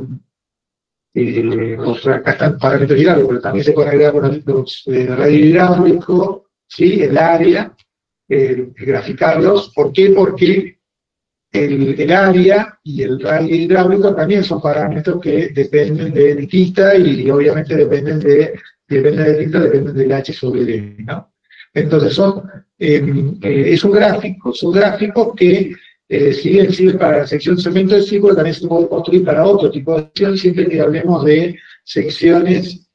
acá están parámetros hidráulicos, pero también se pueden agregar parámetros de radio hidráulico, ¿sí? El área, graficarlos. ¿Por qué? Porque el área y el radio hidráulico también son parámetros que dependen de θ y obviamente dependen de dependen del H sobre D, ¿no? Entonces es un gráfico que si bien sirve para la sección cemento de círculo, también se puede construir para otro tipo de sección, siempre que hablemos de secciones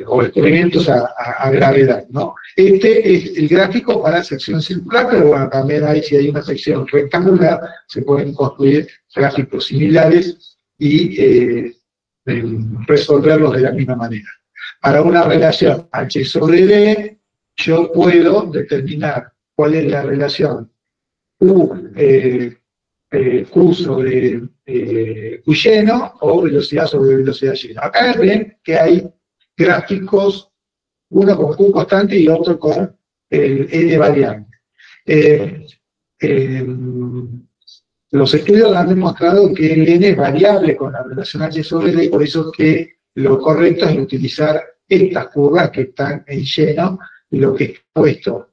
o experimentos a gravedad, ¿no? Este es el gráfico para la sección circular, pero bueno, también si hay una sección rectangular, se pueden construir gráficos similares y resolverlos de la misma manera. Para una relación H sobre D, yo puedo determinar cuál es la relación Q sobre Q lleno o velocidad sobre velocidad llena. Acá ven que hay gráficos, uno con Q constante y otro con N variable. Los estudios han demostrado que el N es variable con la relación H sobre D, por eso que lo correcto es utilizar estas curvas que están en lleno, y lo que es puesto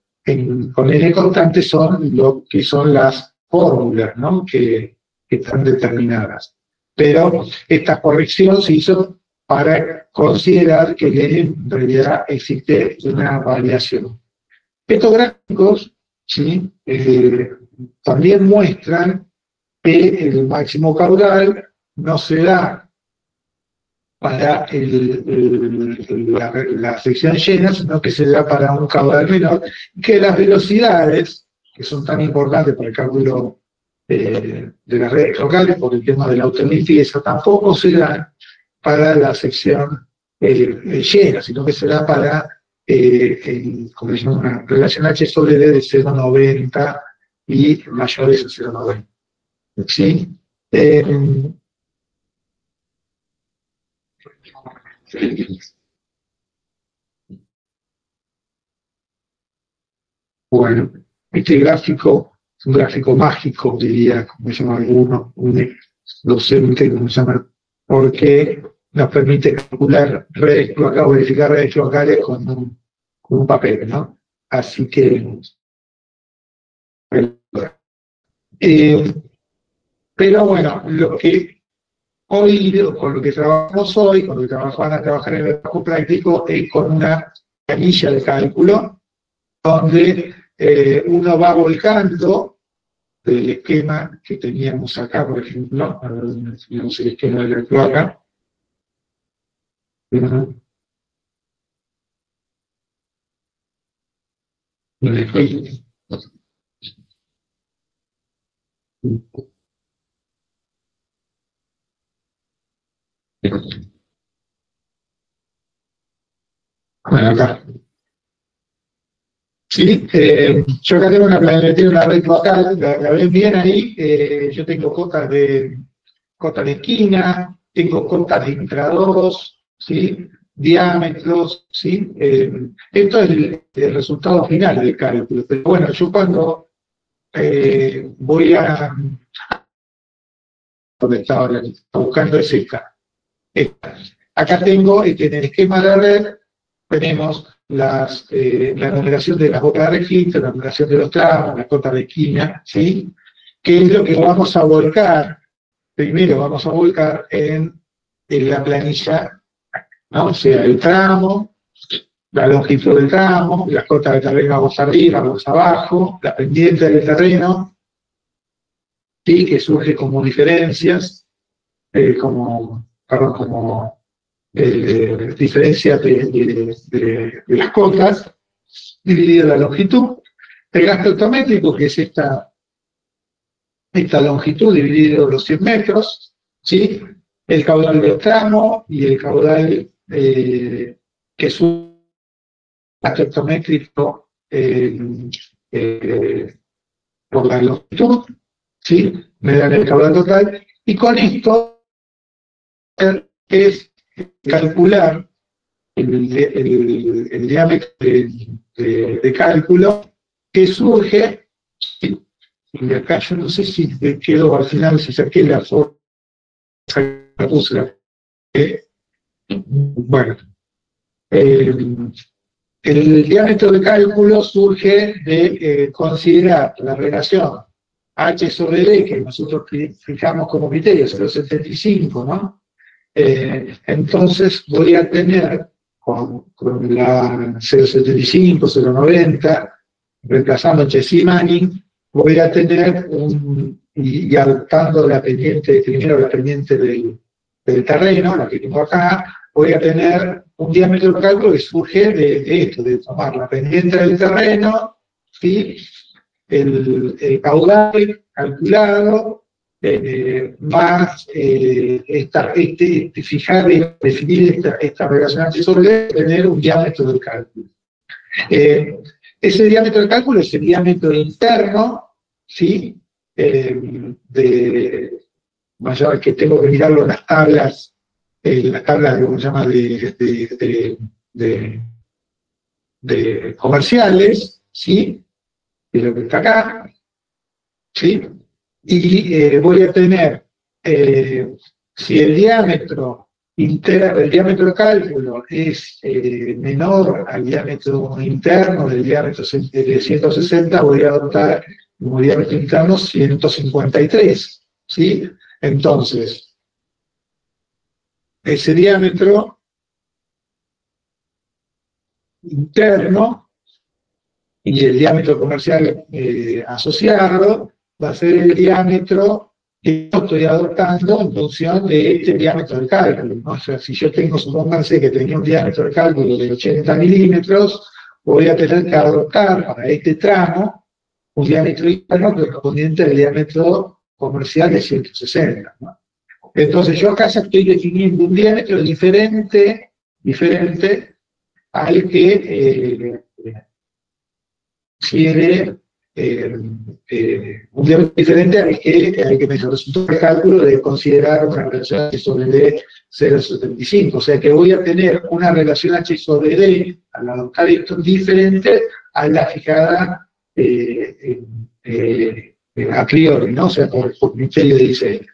con N constante son lo que son las fórmulas, ¿no? que están determinadas. Pero esta corrección se hizo para considerar que en realidad existe una variación. Estos gráficos, ¿sí? También muestran que el máximo caudal no se da para la sección llena, sino que se da para un caudal menor, que las velocidades, que son tan importantes para el cálculo de las redes locales, por el tema de la autolimpieza, tampoco se dan para la sección llena, sino que se da para, como decimos, una relación H sobre D de 0,90 y mayores a 0,90. ¿Sí? Bueno, este gráfico es un gráfico mágico, diría, como se llama alguno, un docente, como se llama, porque nos permite calcular redes cloacales, verificar redes cloacales con un papel, ¿no? Así que... pero bueno, lo que hoy, con lo que trabajamos hoy, con lo que van a trabajar en el trabajo práctico, es con una planilla de cálculo, donde uno va volcando del esquema que teníamos acá, por ejemplo, tenemos el esquema de la cloaca. Sí. Bueno, acá. Sí, yo acá tengo una planimetría, una red local, la ven bien ahí, yo tengo cotas de esquina, tengo cotas de intrados, ¿sí? Diámetros, ¿sí? Esto es el resultado final del cálculo. Pero bueno, yo cuando voy a... donde estaba buscando es esta. Acá tengo, en el esquema de red, tenemos la numeración de las bocas de registro, la numeración de los tramos, las cotas de esquina, ¿sí? Que es lo que vamos a volcar. Primero vamos a volcar en la planilla, ¿no? O sea, el tramo, la longitud del tramo, las cotas de terreno vamos arriba, vamos abajo, la pendiente del terreno, ¿sí? Que surge como diferencias, como diferencias de las cotas, dividido la longitud. El gasto hectométrico, que es esta longitud dividido los 100 metros, ¿sí? El caudal del tramo y el caudal que es un gasto hectométrico por la longitud, ¿sí? Me dan el caudal total, y con esto es calcular el diámetro de cálculo que surge, ¿sí? Y acá yo no sé si quedó al final, si saqué la forma, la puse. Bueno, el diámetro de cálculo surge de considerar la relación H sobre D, que nosotros fijamos como criterio, 0,75, ¿no? Entonces voy a tener con la 0,75, 0,90, reemplazando Chess y Manning, voy a tener y adoptando la pendiente, primero la pendiente del terreno, la que tengo acá, voy a tener un diámetro de cálculo que surge de esto, de tomar la pendiente del terreno, ¿sí? El caudal calculado, más fijar y definir esta relación H sobre D, tener un diámetro de cálculo. Ese diámetro de cálculo es el diámetro interno, ¿sí? Mayor que tengo que mirarlo en las tablas, ¿cómo se llama?, de comerciales, ¿sí? De lo que está acá, ¿sí? Y voy a tener, si el diámetro de cálculo es menor al diámetro interno del diámetro de 160, voy a adoptar como diámetro interno 153, ¿sí? Entonces, ese diámetro interno y el diámetro comercial asociado va a ser el diámetro que yo estoy adoptando en función de este diámetro de cálculo, ¿no? O sea, si yo tengo, supónganse que tenía un diámetro de cálculo de 80 milímetros, voy a tener que adoptar para este tramo un diámetro interno correspondiente al diámetro comercial de 160, ¿no? Entonces yo acá ya estoy definiendo un diámetro diferente al que quiere un diámetro diferente al que me resultó el cálculo de considerar una relación H sobre D 0,75. O sea que voy a tener una relación H sobre D al adoptar esto diferente a la fijada a priori, ¿no? O sea, por criterio de diseño.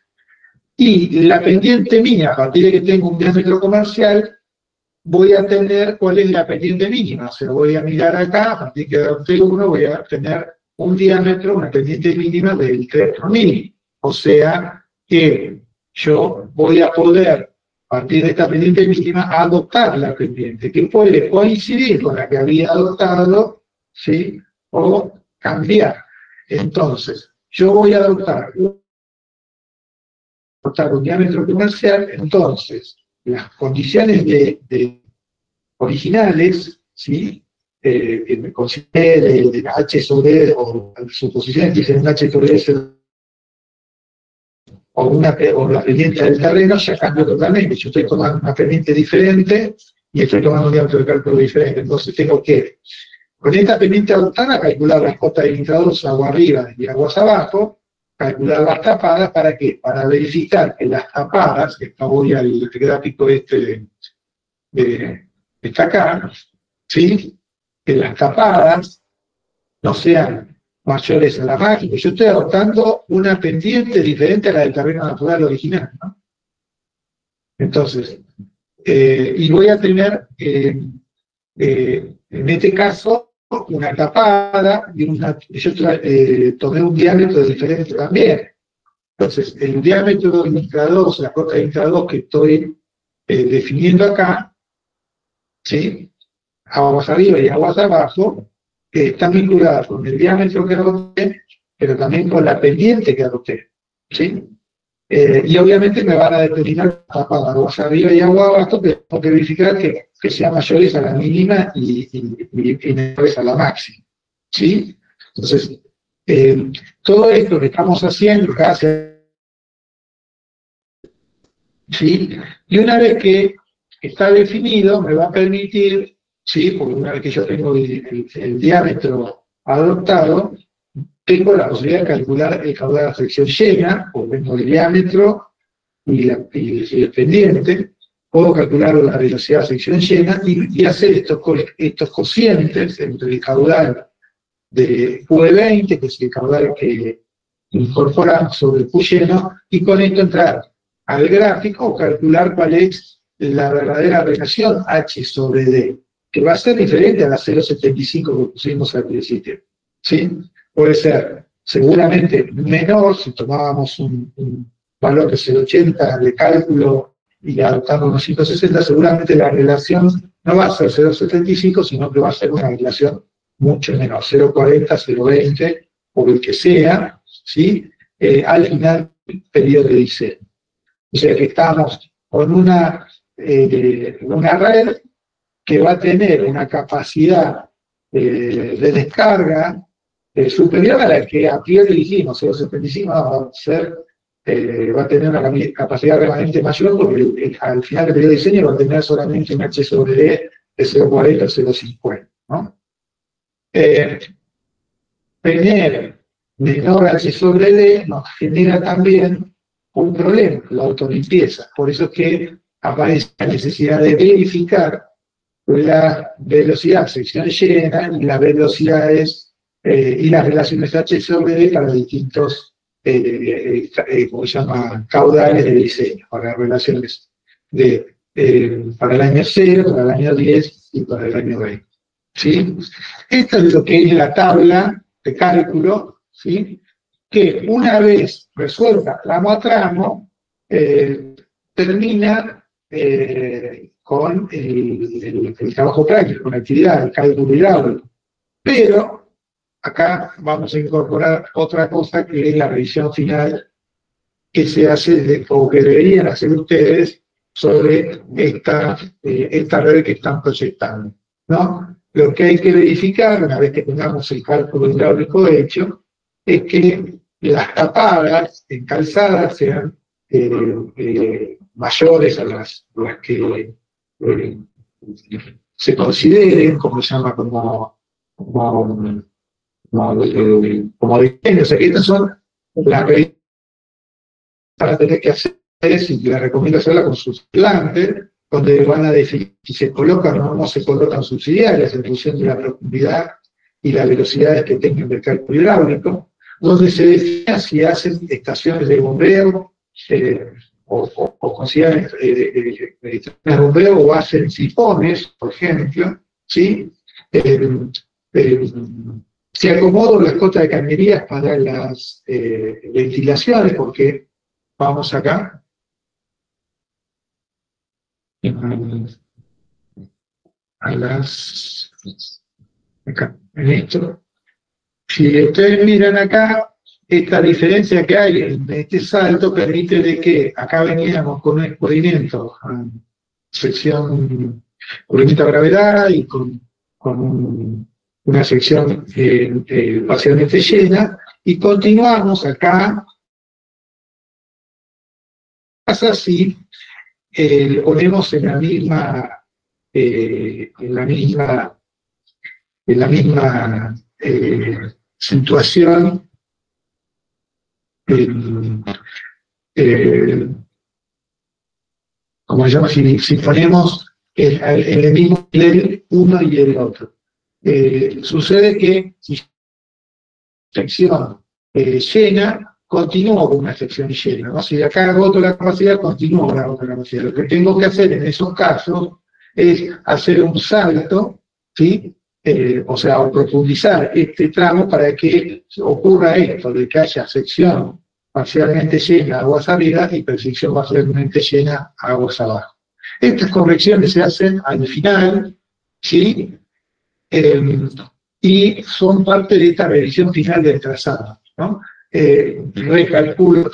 Y la pendiente mía, a partir de que tengo un diámetro comercial, voy a tener cuál es la pendiente mínima. O sea, voy a mirar acá, a partir de que adopté uno, voy a tener un diámetro, una pendiente mínima del 3/1000. O sea que yo voy a poder, a partir de esta pendiente mínima, adoptar la pendiente, que puede coincidir con la que había adoptado, ¿sí? O cambiar. Entonces, yo voy a adoptar un diámetro comercial, entonces las condiciones originales, ¿sí? que me considere de H sobre E, o suposiciones que dicen H sobre E o la pendiente del terreno, ya cambio totalmente. Yo estoy tomando una pendiente diferente y estoy tomando un diámetro de cálculo diferente. Entonces tengo que, con esta pendiente adoptada, calcular las cotas de indicadores agua arriba y aguas abajo, calcular las tapadas, ¿para qué? Para verificar que las tapadas, que acá voy al gráfico de está acá, ¿sí? Que las tapadas no sean mayores a la máxima. Yo estoy adoptando una pendiente diferente a la del terreno natural original, ¿no? Entonces, y voy a tener, en este caso, una tapada y yo tomé un diámetro diferente también. Entonces, el diámetro del indicador, o sea, la cota de indicador que estoy definiendo acá, ¿sí? Aguas arriba y aguas abajo, están vinculadas con el diámetro que adopté, pero también con la pendiente que adopté, ¿sí? Y obviamente me van a determinar la tapada aguas arriba y aguas abajo, que tengo que verificar que sean mayores a la mínima y menores a la máxima, ¿sí? Entonces, todo esto que estamos haciendo ¿sí? Y una vez que está definido, me va a permitir, ¿sí? Porque una vez que yo tengo el diámetro adoptado, tengo la posibilidad de calcular el caudal a sección llena, o tengo el diámetro y el pendiente, puedo calcular la velocidad a sección llena y hacer estos cocientes entre el caudal de Q20, que es el caudal que incorporamos sobre el Q lleno, y con esto entrar al gráfico o calcular cuál es la verdadera relación H sobre D, que va a ser diferente a la 0,75 que pusimos al principio, ¿sí? Puede ser seguramente menor si tomábamos un valor de 0,80 de cálculo y adoptamos unos 160, seguramente la relación no va a ser 0,75, sino que va a ser una relación mucho menor, 0,40, 0,20, o el que sea, ¿sí? Al final del periodo de diseño. O sea que estamos con una red que va a tener una capacidad de descarga superior a la que a priori dijimos, 0,75 va a tener una capacidad realmente mayor, porque al final del periodo de diseño va a tener solamente un H sobre D de 0,40 o 0,50, ¿no? Tener menor H sobre D nos genera también un problema, la autolimpieza. Por eso es que aparece la necesidad de verificar la velocidad sección llena y las velocidades y las relaciones H sobre D para distintos ¿cómo se llama? Caudales de diseño, para relaciones para el año 0, para el año 10 y para el año 20. ¿Sí? Esto es lo que es la tabla de cálculo, ¿sí? Que una vez resuelta tramo a tramo, termina con el trabajo práctico, con la actividad, el cálculo hidráulico. Pero acá vamos a incorporar otra cosa, que es la revisión final que se hace, o que deberían hacer ustedes, sobre esta red que están proyectando, ¿no? Lo que hay que verificar, una vez que tengamos el cálculo hidráulico hecho, es que las tapadas en calzadas sean mayores a las que se consideren, como se llama, como diseño. O sea, que estas son las revisiones para tener que hacer, y les recomiendo hacerla con sus plantes, donde van a definir si se colocan o no se colocan subsidiarias en función de la profundidad y las velocidades que tengan del cálculo hidráulico, donde se define si hacen estaciones de bombeo o consideran estaciones de bombeo o hacen sifones, por ejemplo, ¿sí? Si acomodo las cotas de cañerías para las ventilaciones, porque vamos acá. Acá, en esto. Si ustedes miran acá, esta diferencia que hay en este salto permite de que acá veníamos con un escurrimiento a sección, escurrimiento a gravedad y con una sección parcialmente llena, y continuamos acá. Pasa si lo ponemos en la misma situación, como se llama, si ponemos en el mismo nivel uno y el otro. Sucede que si sección llena, continúo con una sección llena, ¿no? Si de acá agoto la capacidad, continúo con la capacidad. Lo que tengo que hacer en esos casos es hacer un salto, ¿sí? O sea, o profundizar este tramo para que ocurra esto, de que haya sección parcialmente llena, aguas arriba, y sección parcialmente llena, aguas abajo. Estas correcciones se hacen al final, ¿sí? Y son parte de esta revisión final del trazado, ¿no? Recalculo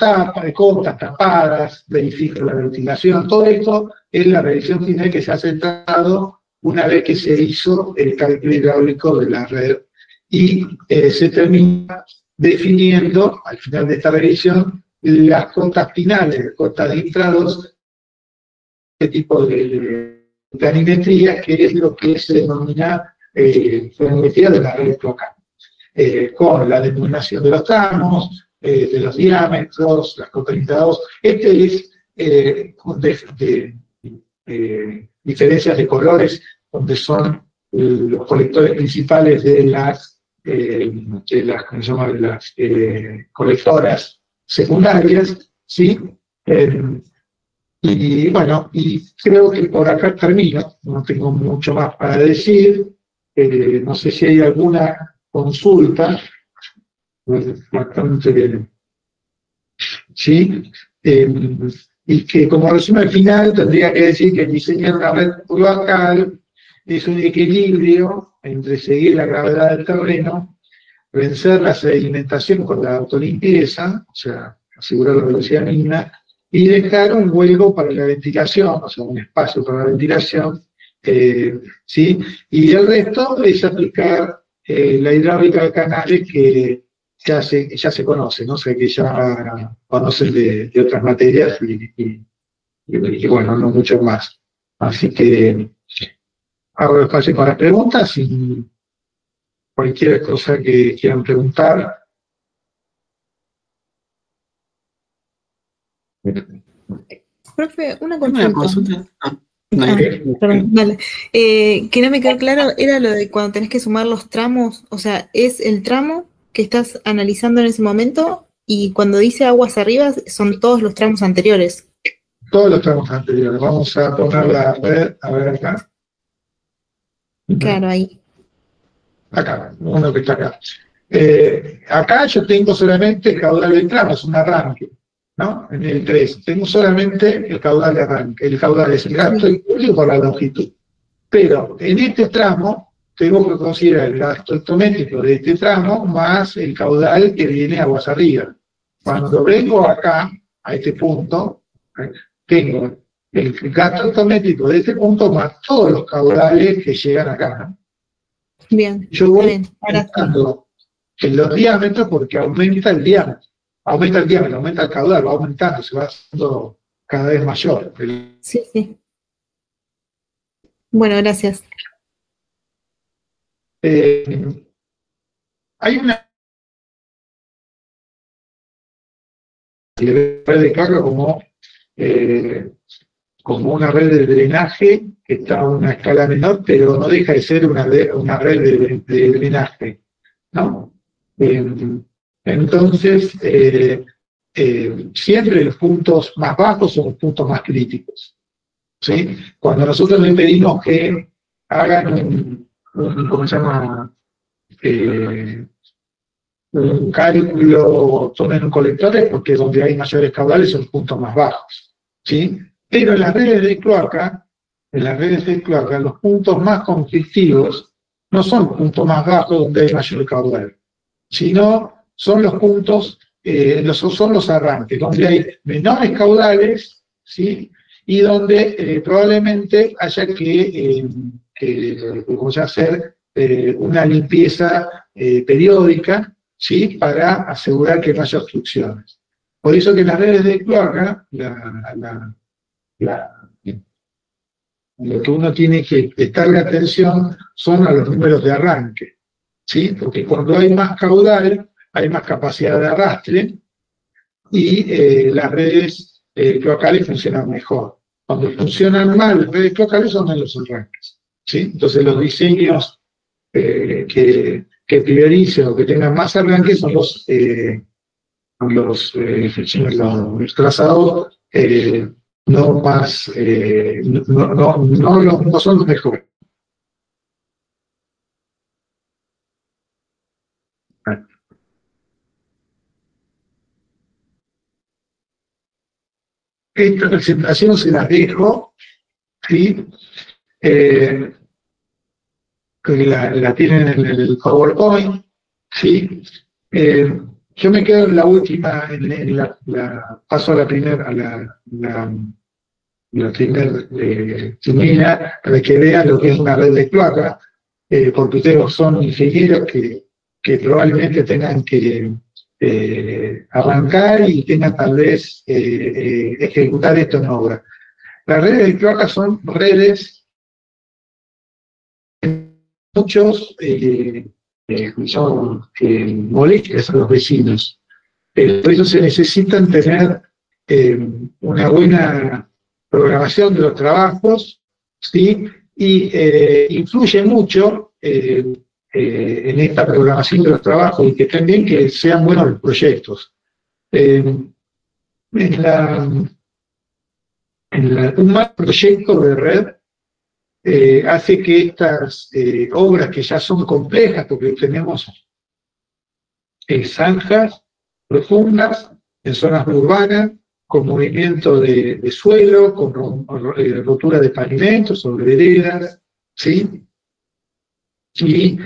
cotas, tapadas, verifico la ventilación, todo esto es la revisión final que se hace el trazado una vez que se hizo el cálculo hidráulico de la red, y se termina definiendo al final de esta revisión las cotas finales, cotas de intrados, este tipo de planimetría, que es lo que se denomina planimetría de la red local. Con la denominación de los tramos, de los diámetros, las cotas de intrados. Este es diferencias de colores, donde son los colectores principales de las colectoras secundarias, ¿sí? Y bueno, y creo que por acá termino, no tengo mucho más para decir. No sé si hay alguna consulta. Bastante bien. ¿Sí? Y que como resumen final tendría que decir que el diseño de una red local es un equilibrio entre seguir la gravedad del terreno, vencer la sedimentación con la autolimpieza, o sea, asegurar la velocidad mínima, y dejar un hueco para la ventilación, o sea, un espacio para la ventilación, ¿sí? Y el resto es aplicar la hidráulica de canales que ya se conoce, ¿no? O sea, que ya conocen de otras materias y bueno, no mucho más. Así que abro espacio para preguntas y cualquier cosa que quieran preguntar. Profe, una Una consulta. consulta. Perdón, dale. Que no me quedó claro, era lo de cuando tenés que sumar los tramos, o sea, ¿es el tramo que estás analizando en ese momento? Y cuando dice aguas arriba, son todos los tramos anteriores. Todos los tramos anteriores. Vamos a ponerla a ver acá. Claro, ahí. Acá, uno que está acá. Acá yo tengo solamente el caudal del tramo, es un arranque, ¿no? En el 3 tengo solamente el caudal de arranque. El caudal es el gasto hidráulico por la longitud. Pero en este tramo tengo que considerar el gasto hectométrico de este tramo más el caudal que viene aguas arriba. Cuando vengo acá, a este punto, tengo el gasto hectométrico de este punto más todos los caudales que llegan acá, ¿no? Bien, Yo voy bien. aumentando en los diámetros porque aumenta el diámetro. Aumenta el diámetro, aumenta el caudal, va aumentando, se va haciendo cada vez mayor. Sí, sí. Bueno, gracias. Hay una red de carga como una red de drenaje que está a una escala menor, pero no deja de ser una red de drenaje, ¿no? Entonces, siempre los puntos más bajos son los puntos más críticos, ¿sí? Cuando nosotros le pedimos que hagan ¿cómo se llama? Un cálculo, tomen un colector, es porque donde hay mayores caudales son los puntos más bajos, ¿sí? Pero en las redes de cloaca, los puntos más conflictivos no son los puntos más bajos donde hay mayor caudal, sino son los puntos, son los arranques, donde hay menores caudales, ¿sí? Y donde probablemente haya que hacer una limpieza periódica, ¿sí? Para asegurar que no haya obstrucciones. Por eso que las redes de cloaca, lo que uno tiene que prestarle atención son a los números de arranque, ¿sí? Porque cuando hay más caudal, hay más capacidad de arrastre y las redes cloacales funcionan mejor. Cuando funcionan mal las redes cloacales son en los arranques, ¿sí? Entonces los diseños que prioricen o que tengan más arranques son los trazados no son los mejores. Esta presentación se las dejo, ¿sí? Que la tienen en el PowerPoint, ¿sí? Yo me quedo en la última, paso a la primera, primera para que vean lo que es una red de cloaca, porque ustedes son ingenieros que probablemente tengan que arrancar y tengan tal vez ejecutar esto en obra. Las redes de cloaca son redes, muchos son molestias a los vecinos. Por eso se necesitan tener una buena programación de los trabajos, ¿sí? Y influye mucho en esta programación de los trabajos y que también que sean buenos los proyectos. Un mal proyecto de red hace que estas obras que ya son complejas, porque tenemos zanjas profundas en zonas urbanas, con movimiento de suelo, con rotura de pavimentos sobre veredas, ¿sí? Y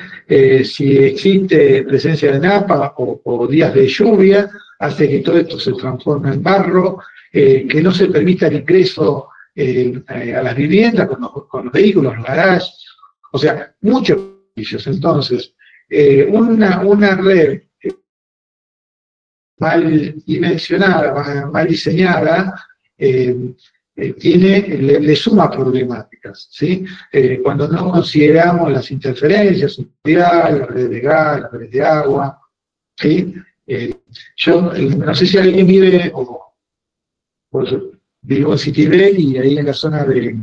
si existe presencia de napa o días de lluvia, hace que todo esto se transforme en barro, que no se permita el ingreso a las viviendas con los vehículos, los garages, o sea, muchos beneficios. Entonces, una red mal dimensionada, mal diseñada, le suma problemáticas, ¿sí? Cuando no consideramos las interferencias, las redes de gas, las redes de agua, ¿sí? Yo no sé si alguien vive vivo en Citibel y ahí en la zona de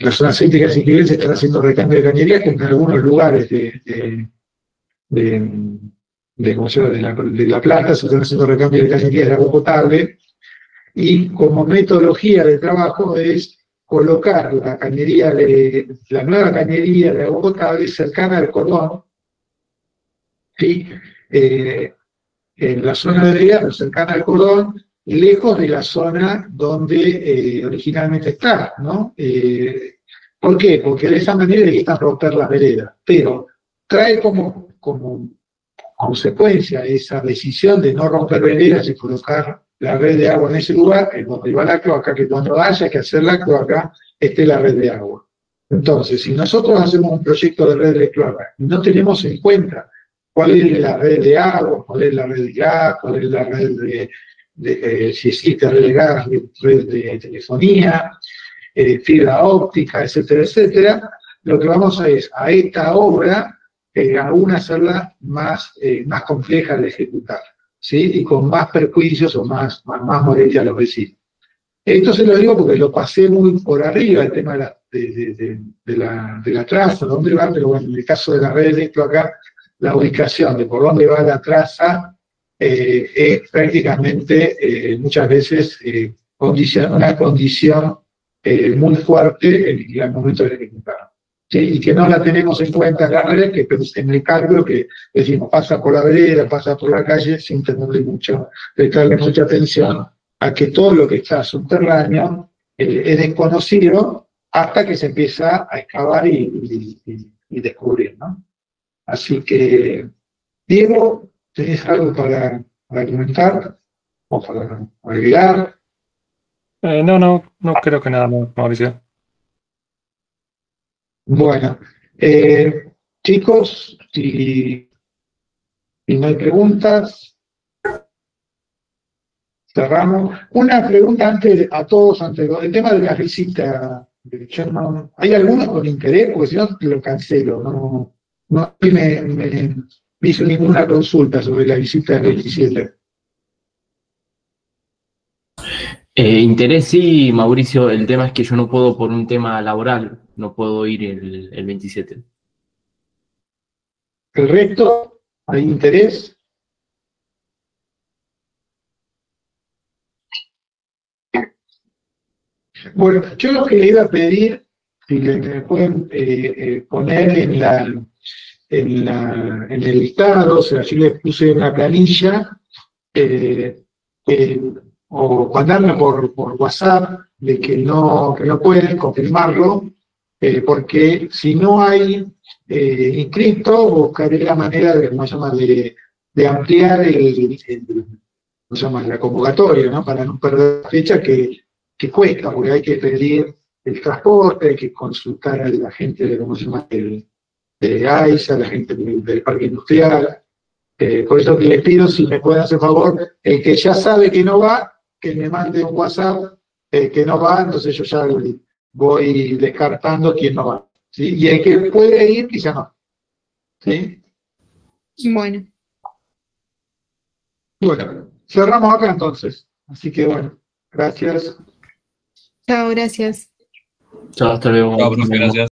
la zona céntrica de Citibel se están haciendo recambio de cañería que en algunos lugares de La Plata se están haciendo recambio de cañería de agua potable, y como metodología de trabajo es colocar la nueva cañería de agua potable cercana al cordón, ¿sí? En la zona de riego, cercana al cordón, lejos de la zona donde originalmente está, ¿no? ¿Por qué? Porque de esa manera evitan romper las veredas, pero trae como consecuencia esa decisión de no romper veredas y colocar la red de agua en ese lugar, en donde va la cloaca, que cuando haya que hacer la cloaca, esté la red de agua. Entonces, si nosotros hacemos un proyecto de red de cloaca y no tenemos en cuenta cuál es la red de agua, cuál es la red de gas, cuál es la red si existe red de gas, red de telefonía, fibra óptica, etcétera, etcétera, lo que vamos a es a esta obra aún hacerla más compleja de ejecutar, ¿sí? Y con más perjuicios o más molestia a los vecinos. Esto se lo digo porque lo pasé muy por arriba, el tema de la traza, dónde va, pero bueno, en el caso de la red de cloaca, la ubicación de por dónde va la traza es prácticamente muchas veces una condición muy fuerte al momento de ejecutar. ¿Sí? Y que no la tenemos en cuenta en la red, que en el cálculo que decimos pasa por la vereda, pasa por la calle, sin tenerle prestarle mucha atención a que todo lo que está subterráneo es desconocido hasta que se empieza a excavar y descubrir, ¿no? Así que, Diego, ¿tenés algo para comentar o para agregar? No creo que nada más, Mauricio. Bueno, chicos, si no hay preguntas, cerramos. Una pregunta a todos, el tema de la visita. ¿Hay alguno con interés? Porque si no, lo cancelo. No me hizo ninguna consulta sobre la visita del 27. Interés sí, Mauricio, el tema es que yo no puedo por un tema laboral, no puedo ir el 27. ¿El resto? ¿Hay interés? Bueno, yo lo que le iba a pedir, si me pueden poner en el listado, o sea, yo le puse una planilla, eh, o mandarme por WhatsApp de que no pueden confirmarlo, porque si no hay inscrito, buscaré la manera de, ¿cómo se llama?, de ampliar ¿cómo se llama?, la convocatoria, ¿no? Para no perder la fecha que cuesta, porque hay que pedir el transporte, hay que consultar a la gente de, ¿cómo se llama?, de AISA, a la gente del parque industrial. Por eso que les pido, si me pueden hacer favor, el que ya sabe que no va, que me mande un WhatsApp que no va, entonces yo ya voy descartando quién no va. ¿Sí? Y el que puede ir, quizá no. ¿Sí? Bueno, Bueno, cerramos acá entonces. Así que bueno, gracias. chao, gracias. Chao, hasta luego. Chao, profe, gracias.